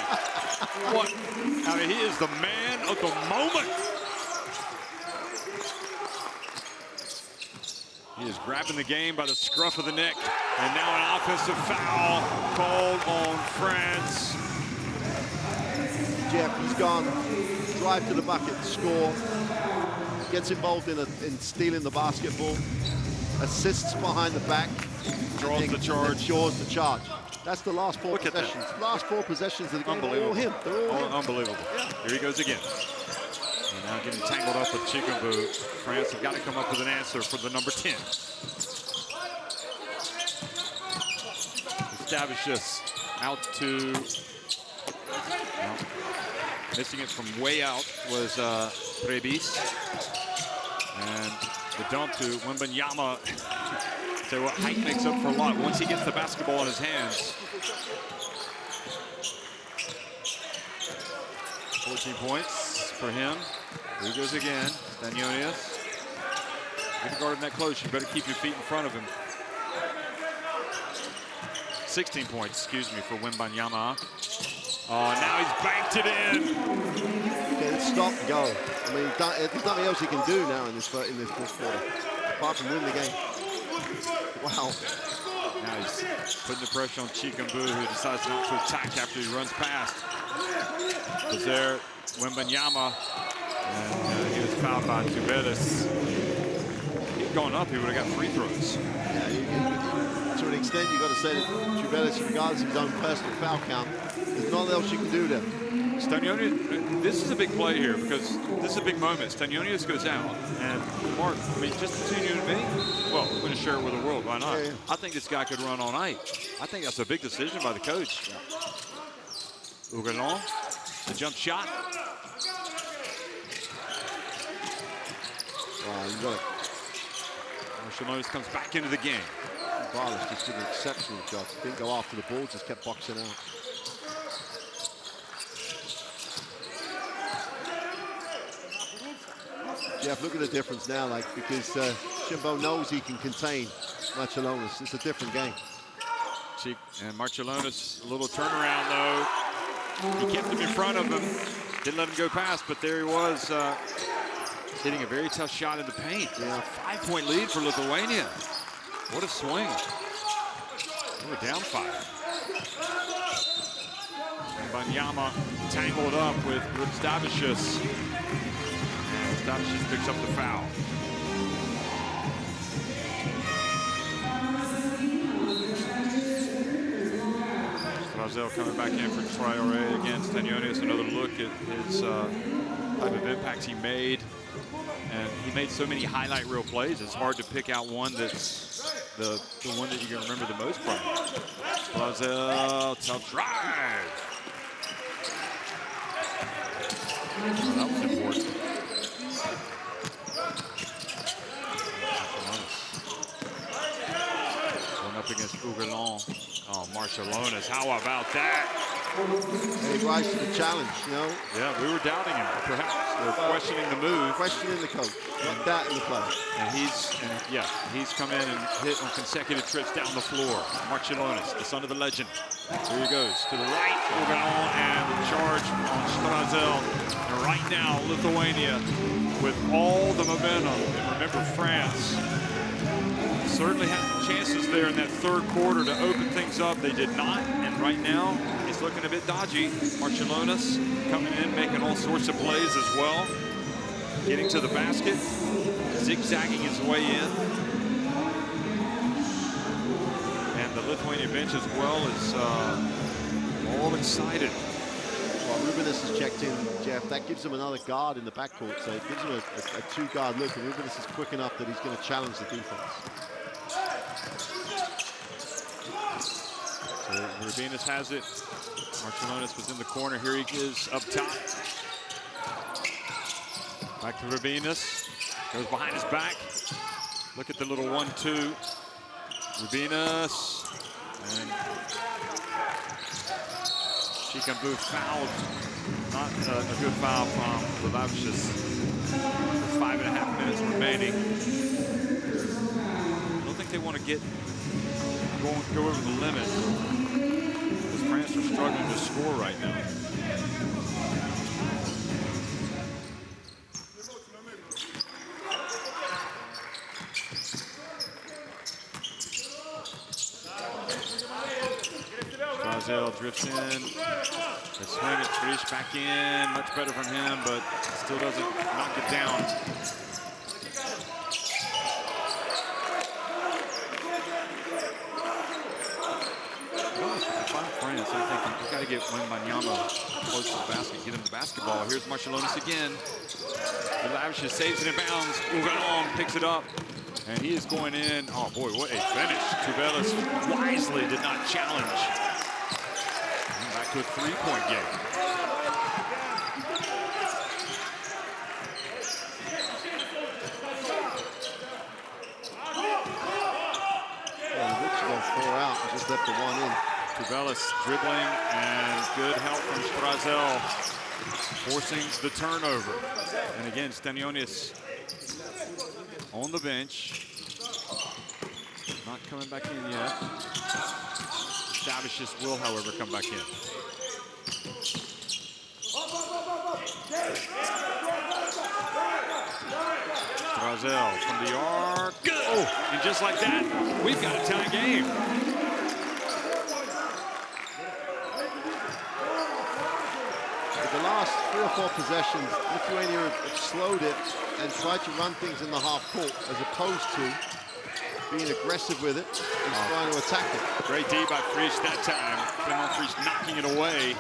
[SPEAKER 1] What? I mean, he is the man of the moment. He is grabbing the game by the scruff of the neck. And now an offensive foul called on France.
[SPEAKER 2] Jeff, he's gone. Drive to the bucket, score. Gets involved in stealing the basketball. Assists behind the back.
[SPEAKER 1] Draws the charge.
[SPEAKER 2] Draws the charge. That's the last 4
[SPEAKER 1] Look at
[SPEAKER 2] possessions.
[SPEAKER 1] that.
[SPEAKER 2] Last 4 possessions of the game.
[SPEAKER 1] Unbelievable.
[SPEAKER 2] They're all him. They're all him.
[SPEAKER 1] Unbelievable. Yeah. Here he goes again. And now getting tangled up with Chikambu. France have got to come up with an answer for the number 10. Estavishes out to... No. Missing it from way out was Prebis. And the dump to Wembanyama. So what, height makes up for a lot once he gets the basketball in his hands. 14 points for him. Here he goes again. Stanionius. If you guard him that close, you better keep your feet in front of him. 16 points, excuse me, for Wembanyama. Oh, now he's banked it in.
[SPEAKER 2] Okay, stop, go. I mean, there's nothing else he can do now in this fourth quarter, apart from win the game. Wow.
[SPEAKER 1] Now he's putting the pressure on Chikambu, who decides not to attack after he runs past. Was there Wembanyama, and he was fouled by Tubelis. He'd gone up, he would have got free throws.
[SPEAKER 2] Yeah, to an extent, you've got to say that Tubelis, regardless of his own personal foul count, there's nothing else you can do there.
[SPEAKER 1] Stanionius, this is a big play here because this is a big moment. Stanionius goes out, and Mark, I mean, just between you and me, well, we're going to share it with the world. Why not?
[SPEAKER 2] Yeah.
[SPEAKER 1] I think this guy could run all night. I think that's a big decision by the coach. Ougalon, the jump shot.
[SPEAKER 2] Wow, you got it.
[SPEAKER 1] Marshall comes back into the game.
[SPEAKER 2] Barles just did an exceptional job. Didn't go after the ball, just kept boxing out. Jeff, look at the difference now, because Shimbo knows he can contain Marciulionis. It's a different game.
[SPEAKER 1] And Marciulionis, a little turnaround, though. He kept him in front of him. Didn't let him go past, but there he was, hitting a very tough shot in the paint. Yeah. A 5-point lead for Lithuania. What a swing. We're down 5. Banyama tangled up with Stavicius. And Stavicius picks up the foul. Razel coming back in for Traore against Stanionius. Another look at his type of impact he made. And he made so many highlight reel plays, it's hard to pick out one that's the one that you can remember the most from. Razel, tough drive. That was important. Going up against Ougalon. Oh, Marciulionis, how about that?
[SPEAKER 2] He rise to the challenge, you know?
[SPEAKER 1] Yeah, we were doubting him, perhaps. We're questioning the move.
[SPEAKER 2] Questioning the coach. Not that in the play.
[SPEAKER 1] And he's come in and hit on consecutive trips down the floor. Marciulionis, the son of the legend. Here he goes to the right. Ougalon and the charge on Strazel. And right now, Lithuania with all the momentum. And remember, France certainly had chances there in that third quarter to open things up. They did not. And right now, it's looking a bit dodgy. Marciulionis coming in, making all sorts of plays as well. Getting to the basket, zigzagging his way in. And the Lithuania bench as well is all excited.
[SPEAKER 2] Well, Rubinas has checked in, Jeff. That gives him another guard in the backcourt, so it gives him a two-guard look, and Rubinas is quick enough that he's going to challenge the defense.
[SPEAKER 1] So Rubinas has it. Marciulionis was in the corner. Here he is up top. Back to Rubinas. Goes behind his back. Look at the little 1-2. Rubinas. And Chikambu fouled. Not a good foul from Lavicious. 5.5 minutes remaining. I don't think they want to go over the limit, because France are struggling to score right now. Strazel drifts in. They swing it. Frisch back in. Much better from him, but still doesn't knock it down. France, I think you've got to get Wembanyama close to the basket, get him the basketball. Here's Marciulionis again. Lavicious saves it in bounds. Ougalon picks it up, and he is going in. Oh boy, what a finish. Tubelis wisely did not challenge. And back to a three-point game.
[SPEAKER 2] Yeah, Rich got 4 out and just left the 1 in.
[SPEAKER 1] Tubelis dribbling, and good help from Strazel, forcing the turnover. And again, Stanionis on the bench. Not coming back in yet. Stavicius will, however, come back in. Strazel from the arc. Good! Oh, and just like that, we've got a tie game.
[SPEAKER 2] The last 3 or 4 possessions, Lithuania have slowed it and tried to run things in the half court as opposed to being aggressive with it and trying to attack it.
[SPEAKER 1] Great D by Frisch that time. Clement Frisch knocking it away.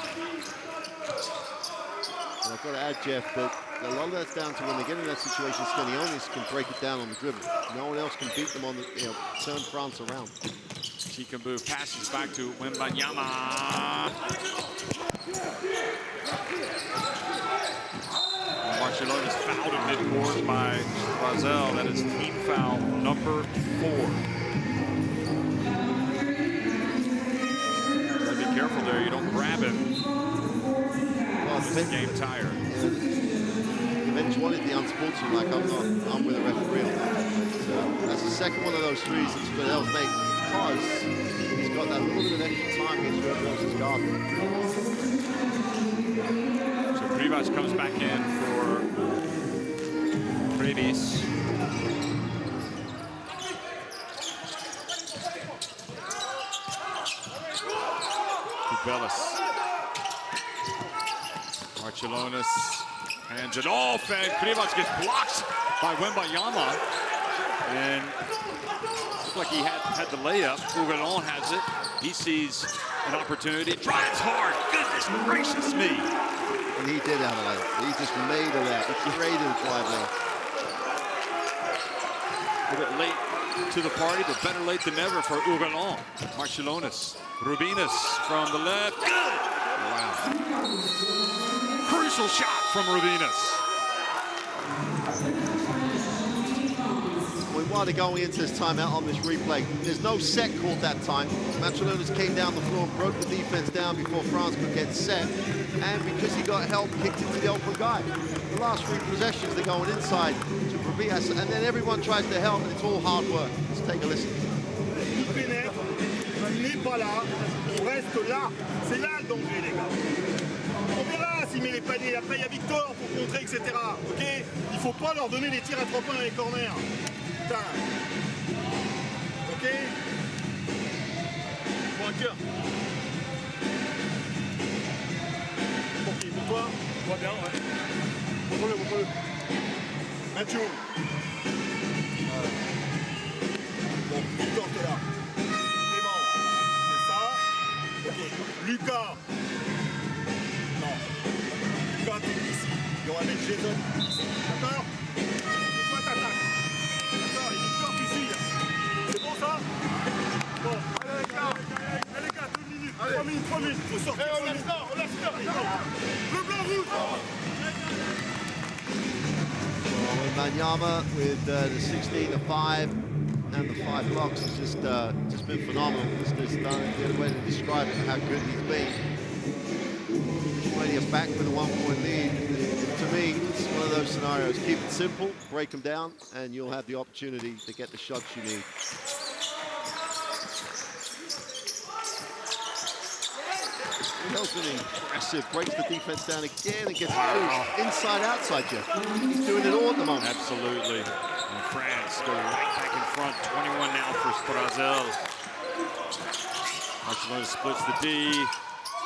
[SPEAKER 2] And I've got to add, Jeff, that a lot of that's down to when they get in that situation, Stanionis can break it down on the dribble. No one else can beat them on the, turn France around.
[SPEAKER 1] Chikambu passes back to Wembanyama. Marciulionis fouled in midcourt by Strazel. That is team foul number 4. Gotta be careful there. You don't grab him.
[SPEAKER 2] Well,
[SPEAKER 1] this is game tire.
[SPEAKER 2] The bench wanted the unsportsmanlike. I'm with a referee on that. That's the second one of those threes that he's going to help make, because he's got that little bit of extra time against whoever else is guarding.
[SPEAKER 1] So Privac comes back in for Previs. Tubelis. Marciulionis hands it off, and Privac gets blocked by Wembanyama. And looked like he had the layup. Ougalon has it. He sees an opportunity. Drives hard. Goodness gracious me.
[SPEAKER 2] And he did have a layup. He just made a layup. He created a drive layup.
[SPEAKER 1] A bit late to the party, but better late than never for Ougalon. Marciulionis. Rubinas from the left. Good! Wow. Crucial shot from Rubinas.
[SPEAKER 2] While they're going into this timeout on this replay, there's no set called that time. Marciulionis came down the floor and broke the defense down before France could get set. And because he got help, kicked it to the open guy. The last 3 possessions, they're going inside to Provias, and then everyone tries to help, and it's all hard work. Let's take a listen.
[SPEAKER 3] Il pénètre, il n'est pas là, on reste là. C'est là le danger, les gars. On verra s'il met les paniers. Après, il y a Victor pour contrer, etc. Ok, il faut pas leur donner les tirs à 3 points dans les corners. Putain. Ok. Pour un cœur. Pour qui? Pour toi? Je vois bien, ouais. Contrôle-le, contrôle-le. Mathieu. Bon, Victor, t'es là. C'est bon. D'accord? Et toi, t'attaques. D'accord? Et Victor, tu suis. C'est bon, ça? Bon, allez, les gars. Allez, les gars, 2 minutes. 3 minutes, 3 minutes. Faut sortir. On laisse là, on laisse là. Le blanc rouge.
[SPEAKER 2] Well, Wembanyama with the 16-5 and the 5 blocks has just been phenomenal. There's no other way to describe it, how good he's been. Lithuania back with a 1-point lead. To me, it's one of those scenarios. Keep it simple, break them down, and you'll have the opportunity to get the shots you need. Hill's been impressive, breaks the defense down again and gets inside, outside, Jeff. He's doing it all at the moment.
[SPEAKER 1] Absolutely. And France go right back in front, 21 now for Strazel. Barcelona splits the D.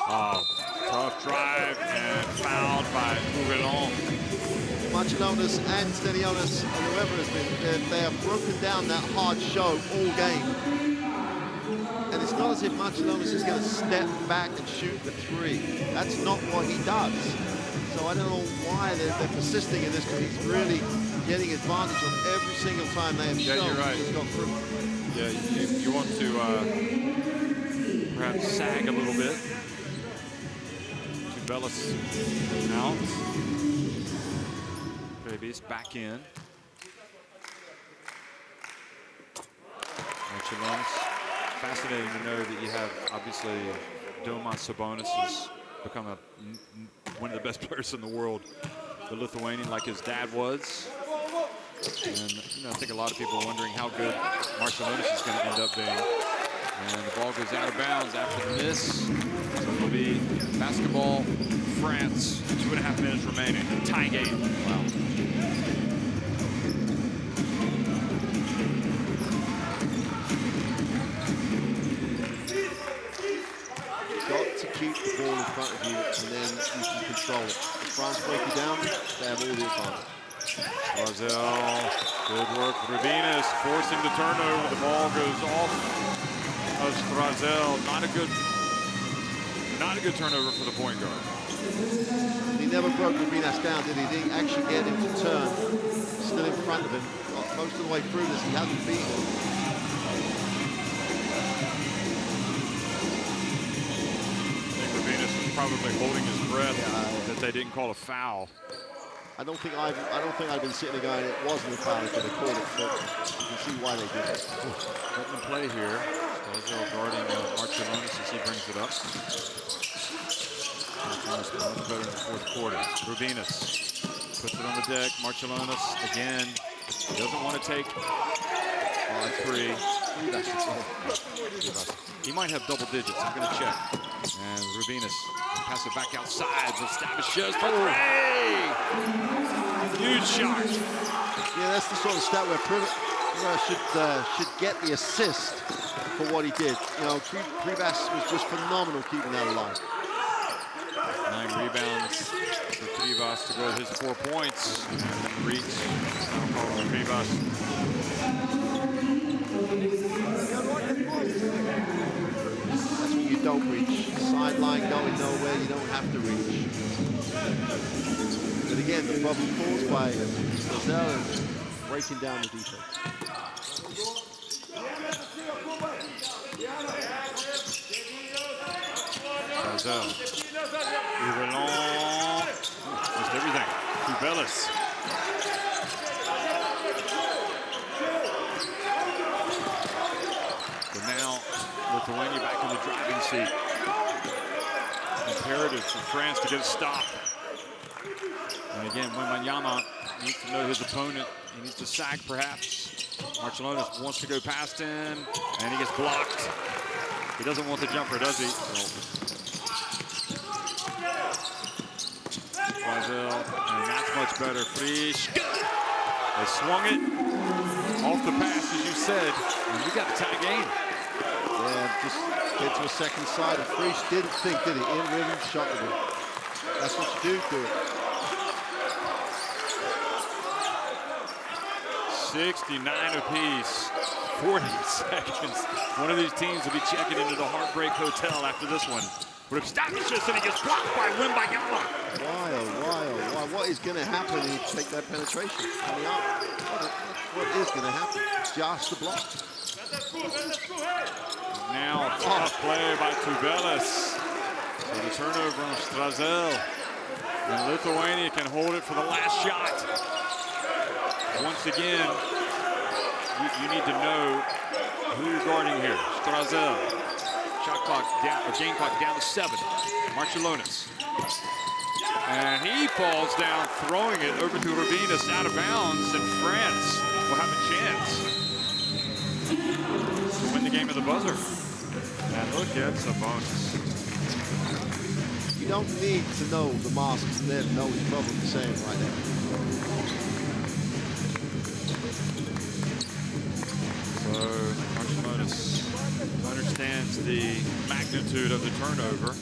[SPEAKER 1] Tough drive and fouled by Ouvrelon.
[SPEAKER 2] Marciulionis and Stenionis, and whoever has been, they have broken down that hard show all game. And it's not as if Marciulionis is going to step back and shoot the three. That's not what he does. So I don't know why they're persisting in this, because he's really getting advantage on every single time they have shown.
[SPEAKER 1] Yeah, you're right.
[SPEAKER 2] He's got through.
[SPEAKER 1] Yeah, you want to perhaps sag a little bit. Bellis out. Babies back in. Marciulionis. Fascinating to know that you have, obviously, Domas Sabonis has become one of the best players in the world. The Lithuanian, like his dad was. And I think a lot of people are wondering how good Marciulionis is going to end up being. And the ball goes out of bounds after the miss. So it'll be basketball, France, 2.5 minutes remaining. Tie game. Wow.
[SPEAKER 2] Got to keep the ball in front of you, and then you can control it. If France break you down, they have all the advantage.
[SPEAKER 1] Strazel, good work. Rubinas forcing the turnover. The ball goes off of Strazel. Not a good turnover for the point guard.
[SPEAKER 2] He never broke Rubinas down, did he? He didn't actually get him to turn. Still in front of him. Most of the way through this, he hasn't beaten him.
[SPEAKER 1] I think Rubinas was probably holding his breath that they didn't call a foul.
[SPEAKER 2] I don't think I've been sitting there going, it wasn't a foul until they called it, but you can see why they did it.
[SPEAKER 1] Let them play here. Strazel guarding Marciulionis as he brings it up. Marciulionis much better in the fourth quarter. Rubinas puts it on the deck. Marciulionis again. He doesn't want to take three. He might have double digits. I'm going to check. And Rubinas pass it back outside. Stavishes for three. Huge shot.
[SPEAKER 2] Yeah, that's the sort of stat where should get the assist for what he did. You know, Privas was just phenomenal keeping that alive.
[SPEAKER 1] 9 rebounds for Privas to go with his 4 points. And reach. Now call for Privas.
[SPEAKER 2] That's when you don't reach. Sideline going nowhere, you don't have to reach. But again, the problem caused by Strazel and breaking down the defense.
[SPEAKER 1] Strazel. Ouvrelon. Just everything. Bellis. But now, Lithuania back in the driving seat. Imperative for France to get a stop. And again, Wembanyama needs to know his opponent. He needs to sag, perhaps. Marciulionis wants to go past him, and he gets blocked. He doesn't want the jumper, does he? Brazil, and that's much better. Frisch. They swung it off the pass, as you said, and we got a tie game.
[SPEAKER 2] Yeah, just get to a second side. And Frisch didn't think, did he? In rhythm, shot with him. That's what you do it.
[SPEAKER 1] 69 apiece, 40 seconds. One of these teams will be checking into the Heartbreak Hotel after this one. Brukstavičius, and he gets blocked by Wembanyama.
[SPEAKER 2] Why, oh, why, oh, why? What is going to happen if you take that penetration? Coming up. What is going to happen? Just the block.
[SPEAKER 1] Now, tough play by Tubelis. So the turnover on Strazel. And Lithuania can hold it for the last shot. Once again, you need to know who you're guarding here. Strazel. Shot clock down, or game clock down to 7. Marciulionis. And he falls down, throwing it over to Ravinas out of bounds, and France will have a chance to win the game of the buzzer. And look at Sabonis.
[SPEAKER 2] You don't need to know the masks there to know he's probably the same right there.
[SPEAKER 1] So Marciulionis understands the magnitude of the turnover.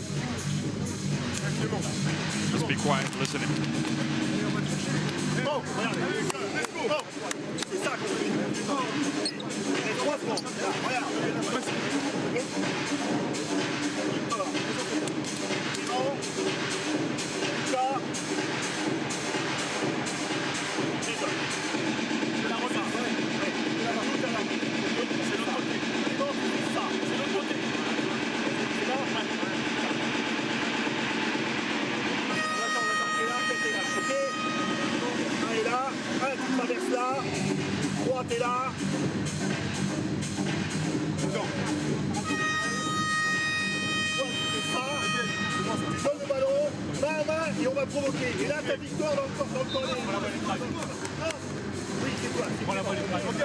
[SPEAKER 1] Just be quiet, listening.
[SPEAKER 3] T'es là. Donne le ballon, main à main, et on va provoquer. Et là, ta victoire dans le corps. Oui, c'est toi. Prends la balle et drive. Ok.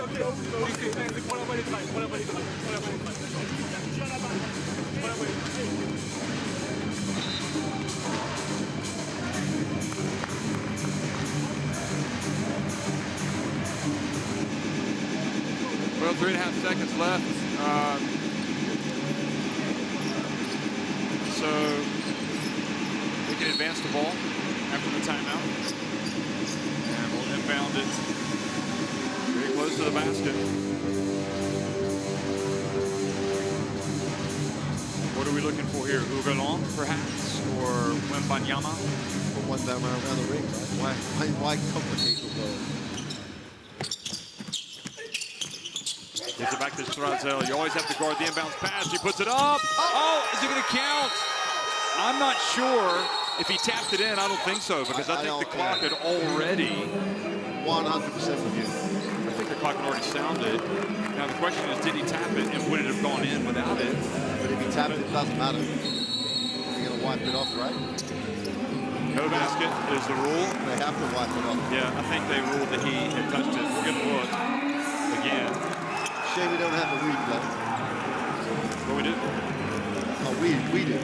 [SPEAKER 3] Prends la balle et drive. Prends la balle et drive. Prends la balle et drive. Prends la balle. Prends la balle et drive.
[SPEAKER 1] Well, 3.5 seconds left. So we can advance the ball after the timeout. And we'll inbound it very close to the basket. What are we looking for here? Ugalon, perhaps? Or Wembanyama?
[SPEAKER 2] Or one down around the ring, right? Why complicate the ball?
[SPEAKER 1] Gives it back to Strazel. You always have to guard the inbounds pass. He puts it up. Oh, is it going to count? I'm not sure if he tapped it in. I don't think so, because I think the clock had already...
[SPEAKER 2] 100% with you.
[SPEAKER 1] I think the clock had already sounded. Now the question is, did he tap it, and would it have gone in without it?
[SPEAKER 2] But if he tapped it, it doesn't matter. You're going to wipe it off, right?
[SPEAKER 1] No basket is the rule.
[SPEAKER 2] They have to wipe it off.
[SPEAKER 1] Yeah, I think they ruled that he had touched it. We're going to look again.
[SPEAKER 2] Shame we don't have a replay.
[SPEAKER 1] What we do?
[SPEAKER 2] Oh, we do.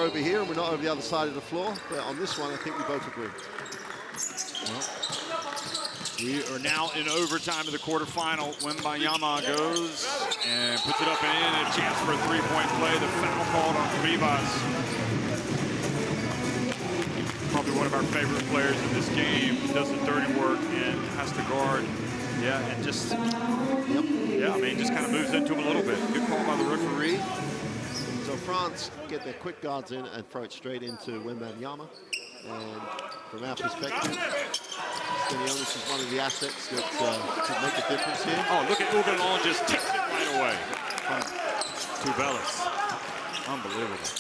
[SPEAKER 2] over here and we're not over the other side of the floor. But on this one, I think we both agree.
[SPEAKER 1] We are now in overtime of the quarterfinal. Wembanyama goes and puts it up and in. A chance for a three-point play. The foul called on Rivas. Probably one of our favorite players in this game. Does the dirty work and has to guard. Yeah, and just, yeah, I mean, just kind of moves into him a little bit. Good call by the referee.
[SPEAKER 2] So France get their quick guards in and throw it straight into Wembanyama. And from our perspective, Stenionis is one of the assets that could make a difference here.
[SPEAKER 1] Oh, look at Ugalon just takes it right away from Tubelis. Unbelievable.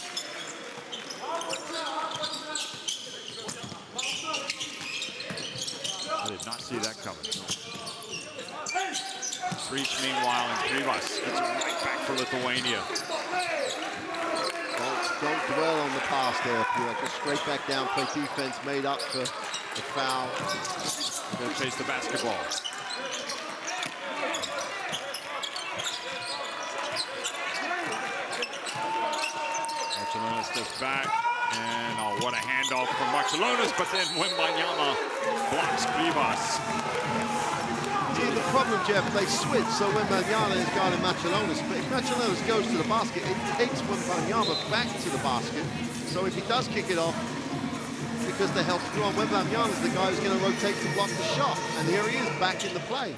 [SPEAKER 1] I did not see that coming. Frisch, meanwhile, and Krivas gets it right back for Lithuania.
[SPEAKER 2] Don't dwell on the past there. Just straight back down, play defense, made up for the foul.
[SPEAKER 1] They'll chase the basketball. Marciulionis goes back, and oh, what a handoff from Marciulionis, but then Wembanyama blocks Krivas.
[SPEAKER 2] See, the problem, Jeff, they switch, so Wembanyama is guarding Marciulionis, but if Marciulionis goes to the basket, it takes Wembanyama back to the basket. So if he does kick it off, because they help through on Wembanyama is the guy who's going to rotate to block the shot. And here he is back in the play.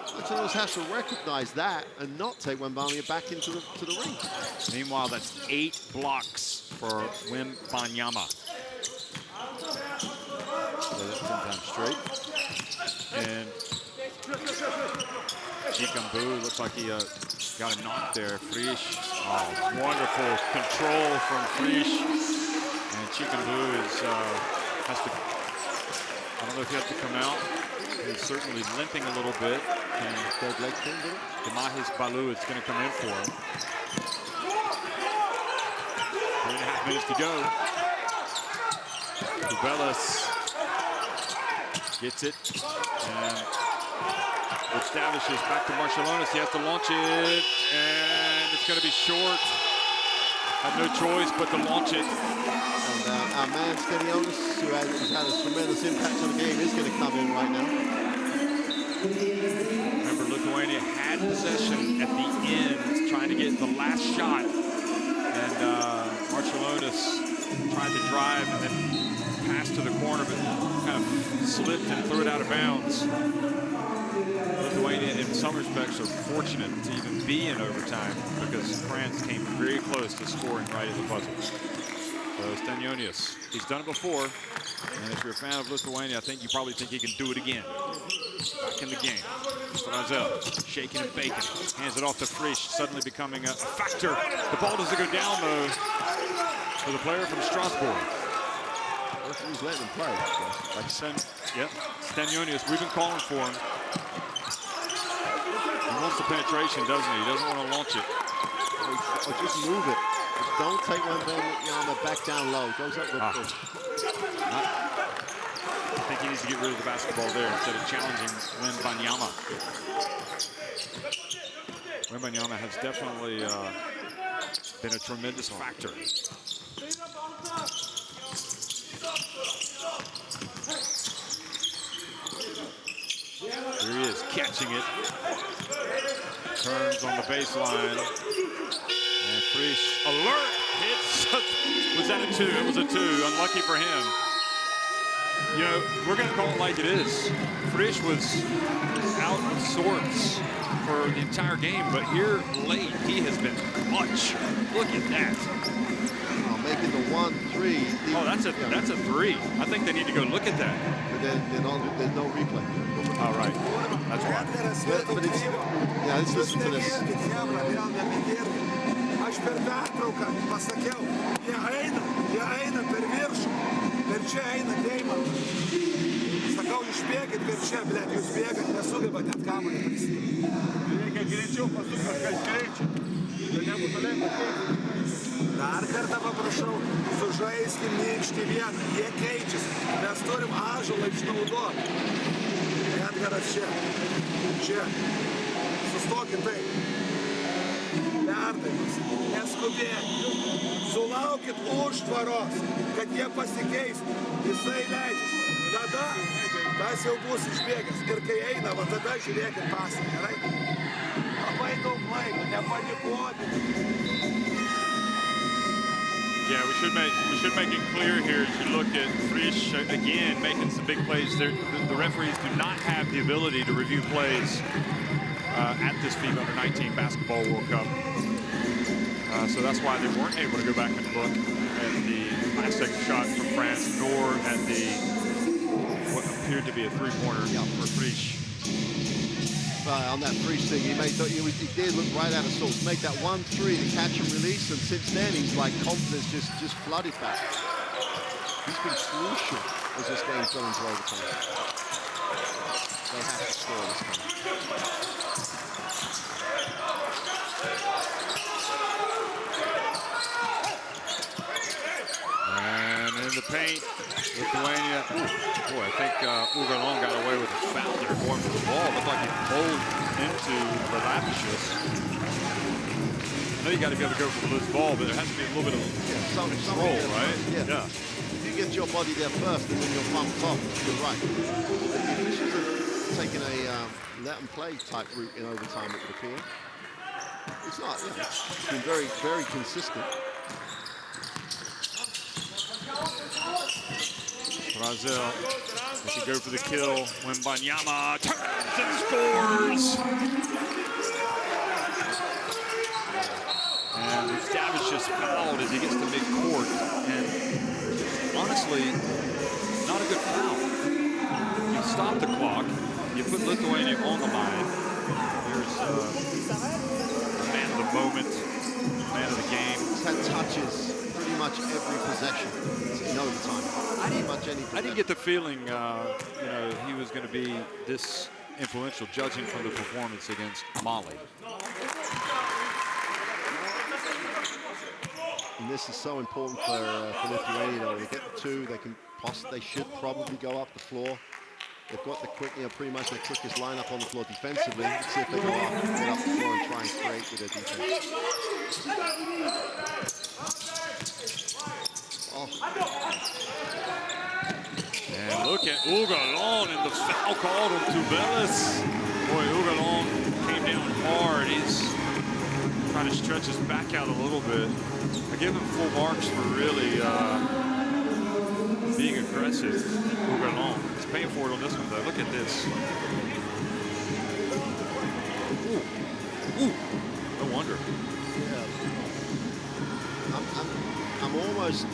[SPEAKER 2] Marciulionis has to recognize that and not take Wembanyama back into the ring.
[SPEAKER 1] Meanwhile, that's 8 blocks for Wembanyama.
[SPEAKER 2] Sometimes straight.
[SPEAKER 1] And Chikambu looks like he got a knock there. Frisch, oh, wonderful control from Frisch. And Chikambu is, has to, I don't know if he has to come out. He's certainly limping a little bit. And
[SPEAKER 2] third leg thing,
[SPEAKER 1] Demahis Balu is going to come in for him. 3.5 minutes to go. Tubelis gets it and establishes back to Marciulionis. He has to launch it, and it's going to be short. Had no choice but to launch it.
[SPEAKER 2] And our man Stenionis, who has had a tremendous impact on the game, is going to come in right now.
[SPEAKER 1] Remember, Lithuania had possession at the end, trying to get the last shot. And Marciulionis tried to drive and then pass to the corner, but kind of slipped and threw it out of bounds. Lithuania, in some respects, are fortunate to even be in overtime because France came very close to scoring right at the buzzer. So Stenionis, he's done it before, and if you're a fan of Lithuania, I think you probably think he can do it again. Back in the game. Strazel, shaking and baking, hands it off to Frisch, suddenly becoming a factor. The ball doesn't go down, though, for the player from Strasbourg.
[SPEAKER 2] He's letting him play.
[SPEAKER 1] Like Stenionis, we've been calling for him. He wants the penetration, doesn't he? He doesn't want to launch it.
[SPEAKER 2] Or just move it. Just don't take Wembanyama back down low. Goes up the push.
[SPEAKER 1] I think he needs to get rid of the basketball there instead of challenging Wembanyama. Wembanyama has definitely been a tremendous factor. Here he is, catching it. Turns on the baseline. And Frisch, alert! Hits. Was that a 2? It was a 2. Unlucky for him. You know, we're going to call it like it is. Frisch was out of sorts for the entire game, but here late, he has been clutch. Look at that.
[SPEAKER 2] Making the 1-3.
[SPEAKER 1] Oh, that's a 3. I think they need to go look at that.
[SPEAKER 2] But then there's no replay.
[SPEAKER 1] All right. That's why.
[SPEAKER 2] But it's, yeah, let's listen to this.
[SPEAKER 3] Aš per pertrauką pasakiau, jie eina per viršų, per čia eina Deimantas. Sakau, išbėgit per čia, blėt, jūs bėgat, nesugebat net kamuolį prisimti. Reikia greičiau pasuk kažkas greičiau. Nebūtų lengva. Dar kartą paprašau, sužaiskim nykštį vieną, jie keičiasi. Mes turim ąžuolą išnaudoti. Edgaras čia. Sustokit taip. Perdavimas, neskubėk. Sulauk būkit už tvaros, kad jie pasikeis, jisai leidžia. Tada tas jau bus išbėgęs. Ir kai eina, va tada žiūrėkit pasą, gerai? Labai daug laiko, nepanikuoti.
[SPEAKER 1] Yeah, we should make it clear here as you look at Frisch again making some big plays. The referees do not have the ability to review plays at this FIBA U19 Basketball World Cup. So that's why they weren't able to go back and look at the last second shot from France, nor at what appeared to be a three-pointer for Frisch.
[SPEAKER 2] On that Frisch thing, he did look right out of sorts. Made that 1-3 to catch and release, and since then he's like confidence just flooded back. He's been crucial as this game's gone into overtime. They have to score this time.
[SPEAKER 1] And in the paint, Lithuania. Boy, I think Ugalon got away with a foul there going for the ball. Looked like he bowled into the Lavishus. I know you got to be able to go for the loose ball, but there has to be a little bit of control, right?
[SPEAKER 2] Yeah. If you get your body there first and then you're bumped off, you're right. The officials have taken a let them play type route in overtime, it would appear. It's not, it's been very, very consistent.
[SPEAKER 1] Brazil, they should go for the kill when Banyama turns and scores. And Davish just fouled as he gets to midcourt. And honestly, not a good foul. You stop the clock, you put Lithuania on the line. Here's man of the moment, man of the game.
[SPEAKER 2] He's had touches pretty much every possession in overtime. I
[SPEAKER 1] didn't get the feeling, he was going to be this influential, judging from the performance against Mali.
[SPEAKER 2] And this is so important for Lithuania. When they get the two, they should probably go up the floor. They've got the pretty much their quickest lineup on the floor defensively. Let's see if they go up, get up the floor and try and create with their defense.
[SPEAKER 1] And look at Ugalon and the foul called on Tubelis. Boy, Ugalon came down hard. He's trying to stretch his back out a little bit. I give him full marks for really being aggressive. Ugalon. He's paying for it on this one, though. Look at this. Ooh. No wonder.
[SPEAKER 2] Yeah. I'm almost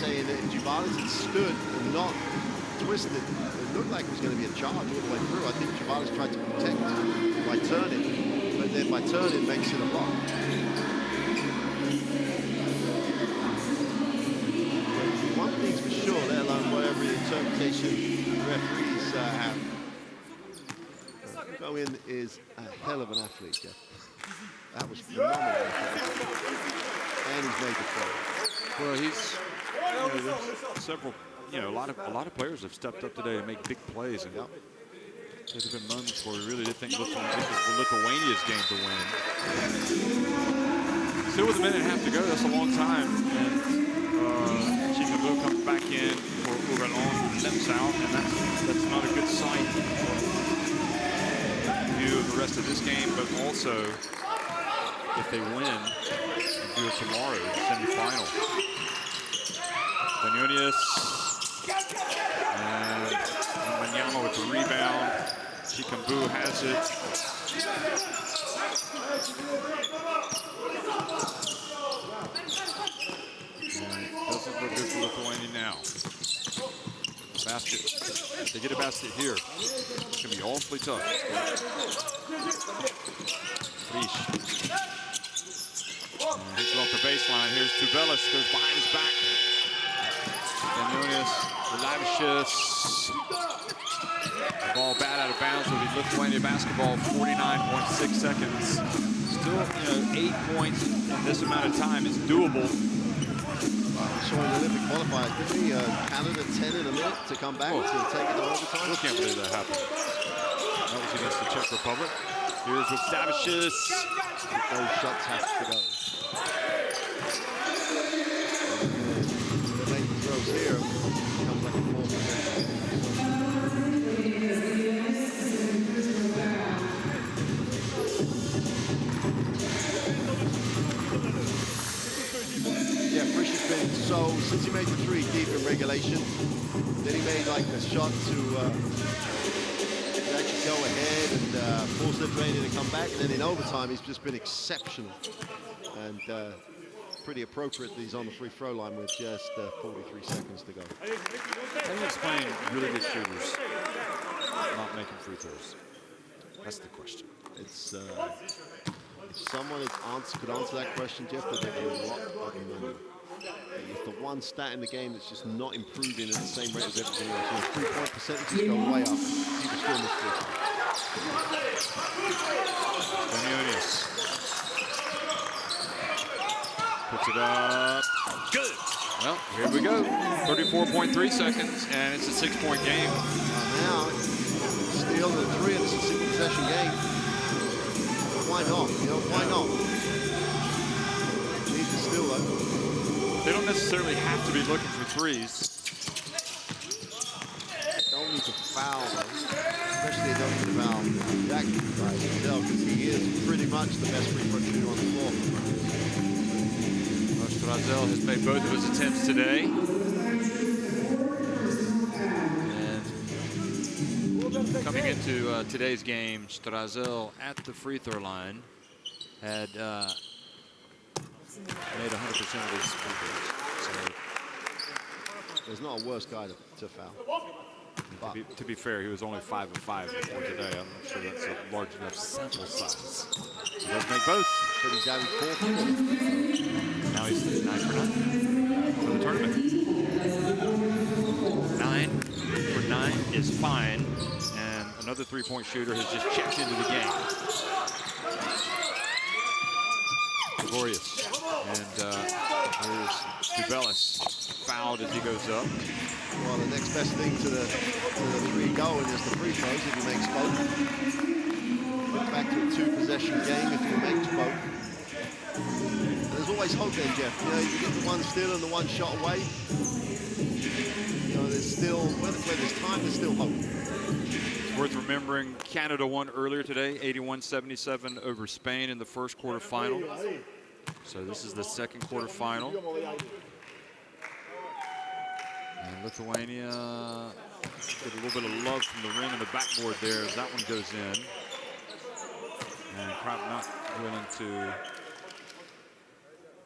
[SPEAKER 2] saying that if Juvalis had stood and not twisted, it looked like it was going to be a charge all the way through. I think Juvalis tried to protect by turning, but then by turning makes it a block. One thing's for sure, let alone whatever interpretation referees have. Bowen is a hell of an athlete, Jeff. That was phenomenal. And he's made the play.
[SPEAKER 1] Well, he's several, a lot of players have stepped up today to make big plays, and there's been moments where we really did think this was Lithuania's game to win. Still with a minute and a half to go, that's a long time. And Chicago comes back in for Ugalon, steps out, and that's not a good sign view of the rest of this game, but also if they win and do it tomorrow, the semifinal. Danunius and Manyama with the rebound. Chikambu has it. And doesn't look good for Lithuania now. Basket. If they get a basket here, it's going to be awfully tough. Frisch. Hits it off the baseline. Here's Tubelis. Goes behind his back. Danunius, Lavishus. The ball bat out of bounds with the Lithuania basketball. 49.6 seconds. Still, 8 points in this amount of time is doable.
[SPEAKER 2] So in the Olympic qualifiers, didn't he? Canada 10 in a minute to come back to take it to overtime.
[SPEAKER 1] I can't believe that happened. That was against the Czech Republic. Here's with Stavicius.
[SPEAKER 2] Those shots have to go. So since he made the three deep in regulation, then he made like a shot to actually go ahead and force Lithuania to come back. And then in overtime, he's just been exceptional. And pretty appropriate that he's on the free throw line with just 43 seconds to go.
[SPEAKER 1] How do you explain really good shooters not making free throws? That's the question.
[SPEAKER 2] It's if someone could answer that question, Jeff, that they'd be a lot of money. It's the one stat in the game that's just not improving at the same rate as everything else. Your three-point percentages go way up. You can still miss free
[SPEAKER 1] Danielius puts it up. Good. Well, here we go. 34.3 seconds, and it's a 6-point game.
[SPEAKER 2] Now, steal the three, and it's a single possession game. Why not? You know, why not? Need to steal though.
[SPEAKER 1] They don't necessarily have to be looking for threes.
[SPEAKER 2] Don't need to foul though. Especially they don't need to foul Jack by himself, because he is pretty much the best free throw shooter on the floor.
[SPEAKER 1] Strazel has made both of his attempts today. And coming into today's game, Strazel at the free throw line had made 100% of his free throws.
[SPEAKER 2] So there's not a worse guy to foul.
[SPEAKER 1] To be fair, he was only 5 of 5 before today. I'm not sure that's a large enough sample size. He does make both.
[SPEAKER 2] But he's averaged 4 for 4.
[SPEAKER 1] Now he's 9 for 9 for the tournament. 9 for 9 is fine. And another three-point shooter has just checked into the game. Glorious. And here's Dubelis, fouled as he goes up.
[SPEAKER 2] Well, the next best thing to the three going is the free throws if he makes both. Get back to a two-possession game if he makes both. There's always hope then, Jeff. You know, you get the one steal and the one shot away. You know, there's still, where there's time, there's still hope.
[SPEAKER 1] It's worth remembering Canada won earlier today, 81-77 over Spain in the first quarterfinal. So this is the second quarterfinal. And Lithuania get a little bit of love from the rim and the backboard there as that one goes in. And Krab not willing to,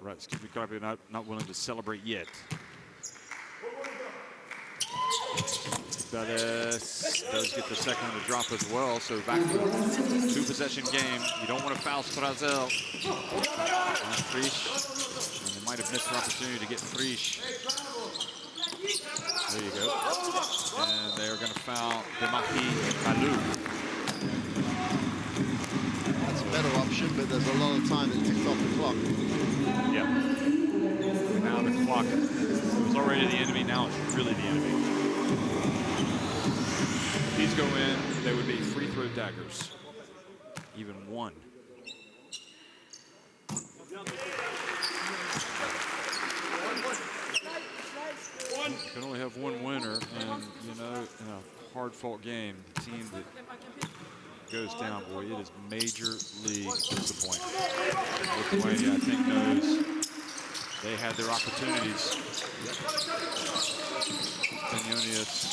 [SPEAKER 1] Krab not willing to celebrate yet. Bellis does get the second on the drop as well, so back to a two-possession game. You don't want to foul Strazel. Frisch, and they might have missed an opportunity to get Frisch. There you go. And they are going to foul Demahi Kalou.
[SPEAKER 2] That's a better option, but there's a lot of time that ticks off the clock.
[SPEAKER 1] Yeah. And now the clock, it was already the enemy, now it's really the enemy. If these go in, they would be free throw daggers. Even one. You can only have one winner, and you know, in a hard-fought game, the team that goes down, boy, it is major league disappointment. Lithuania, I think, knows they had their opportunities. Danielius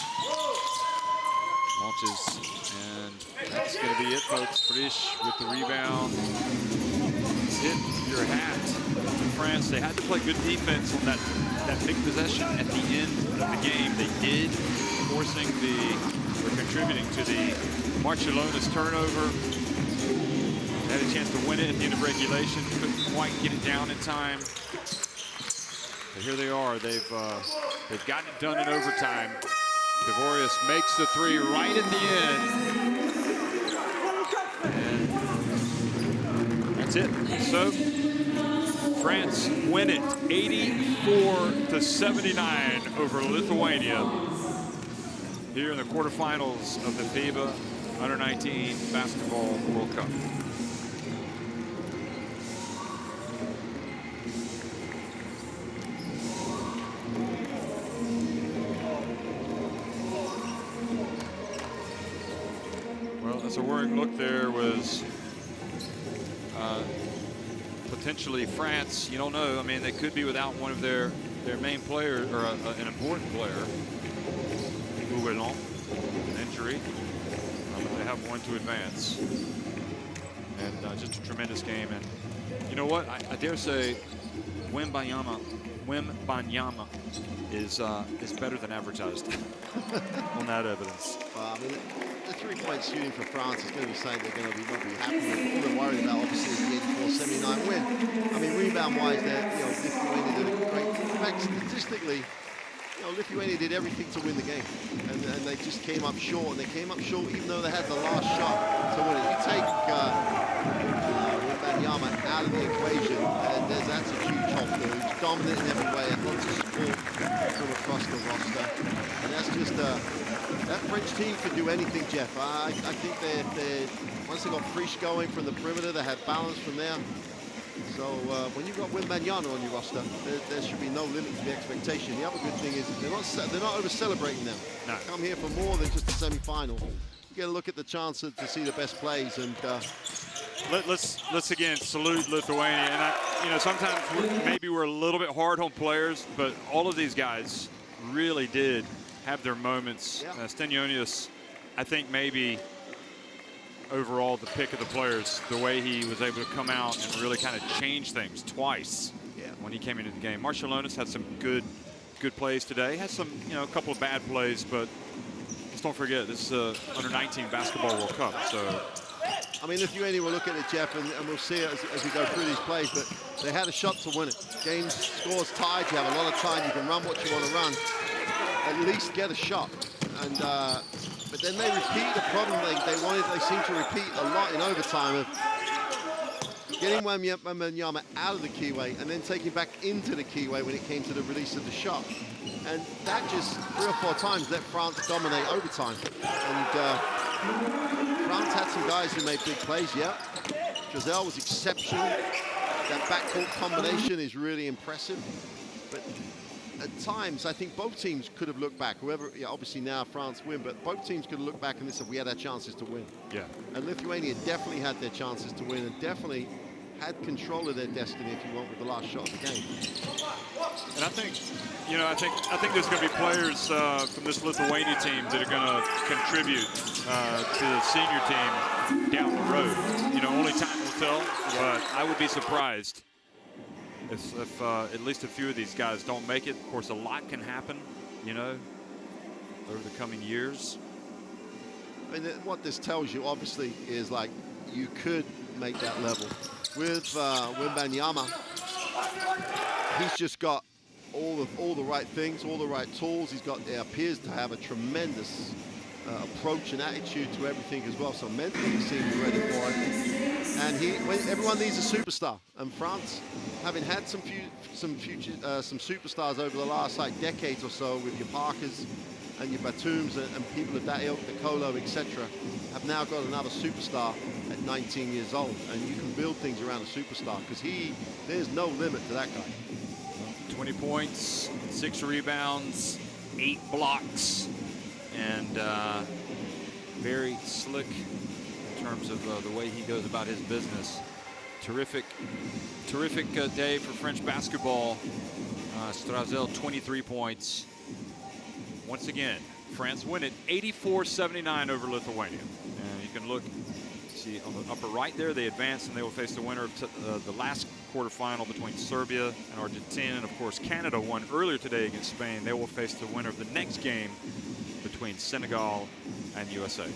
[SPEAKER 1] launches, and that's going to be it, folks. Frisch with the rebound. Hit your hat to France. They had to play good defense on that big possession at the end of the game. They did, contributing to the Barcelona's turnover. They had a chance to win it at the end of regulation. Couldn't quite get it down in time. But here they are. They've gotten it done in overtime. Gregorius makes the three right at the end. And that's it. So France win it 84-79 over Lithuania here in the quarterfinals of the FIBA U19 Basketball World Cup. Well, that's a worrying look there was potentially France, you don't know. I mean, they could be without one of their main players, or an important player. Gougelon, an injury. They have one to advance. And just a tremendous game. And you know what? I dare say Wembanyama is better than advertised on that evidence.
[SPEAKER 2] I mean, the three-point shooting for France is going to be something they're going to not be happy with. All they're worried about, obviously, is the 84-79 win. I mean, rebound-wise, Lithuania did a great. In fact, statistically, Lithuania did everything to win the game, and they just came up short. And they came up short even though they had the last shot to win it. You take Wembanyama out of the equation, and that's a huge help there. He's dominant in every way, and lots of support from across the roster. And that's just that French team could do anything, Jeff. I think they once they got Frisch going from the perimeter, they had balance from there. So when you've got Wembanyama on your roster, there should be no limit to the expectation. The other good thing is they're not over-celebrating now. No. Come here for more than just a semi-final. You get a look at the chance to see the best plays. And
[SPEAKER 1] let's again salute Lithuania. And sometimes maybe we're a little bit hard on players, but all of these guys really did have their moments. Yeah. Stenionius, I think maybe overall the pick of the players, the way he was able to come out and really kind of change things twice when he came into the game. Marciulionis had some good plays today. Had some, a couple of bad plays, but just don't forget, this is under-19 basketball World Cup. So,
[SPEAKER 2] I mean, Lithuania will look at it, Jeff, and we'll see it as we go through these plays, but they had a shot to win it. Game scores tied, you have a lot of time, you can run what you want to run. At least get a shot. And but then they repeat the problem they seem to repeat a lot in overtime of getting Wembanyama out of the keyway and then taking back into the keyway when it came to the release of the shot. And that just 3 or 4 times let France dominate overtime. And France had some guys who made big plays, Giselle was exceptional. That backcourt combination is really impressive. But at times, I think both teams could have looked back. Obviously now France win, but both teams could have looked back and said, we had our chances to win. Yeah. And Lithuania definitely had their chances to win and definitely had control of their destiny, if you want, with the last shot of the game.
[SPEAKER 1] And I think, I think there's going to be players from this Lithuania team that are going to contribute to the senior team down the road. Only time will tell, but I would be surprised if at least a few of these guys don't make it. Of course, a lot can happen, over the coming years.
[SPEAKER 2] I mean, what this tells you, obviously, is like you could make that level. With Wembanyama, he's just got all the right things, all the right tools. He appears to have a tremendous approach and attitude to everything as well. So mentally, he seems ready for it. And everyone needs a superstar. And France, having had some superstars over the last decades or so, with your Parkers and your Batums and people of that ilk, the Colo, etc., have now got another superstar at 19 years old. And you can build things around a superstar because there's no limit to that guy.
[SPEAKER 1] 20 points, 6 rebounds, 8 blocks, and very slick in terms of the way he goes about his business. Terrific day for French basketball. Strazel, 23 points. Once again, France win it 84-79 over Lithuania. And you can look, see on the upper right there, they advance and they will face the winner of the last quarterfinal between Serbia and Argentina. And of course, Canada won earlier today against Spain. They will face the winner of the next game between Senegal and USA.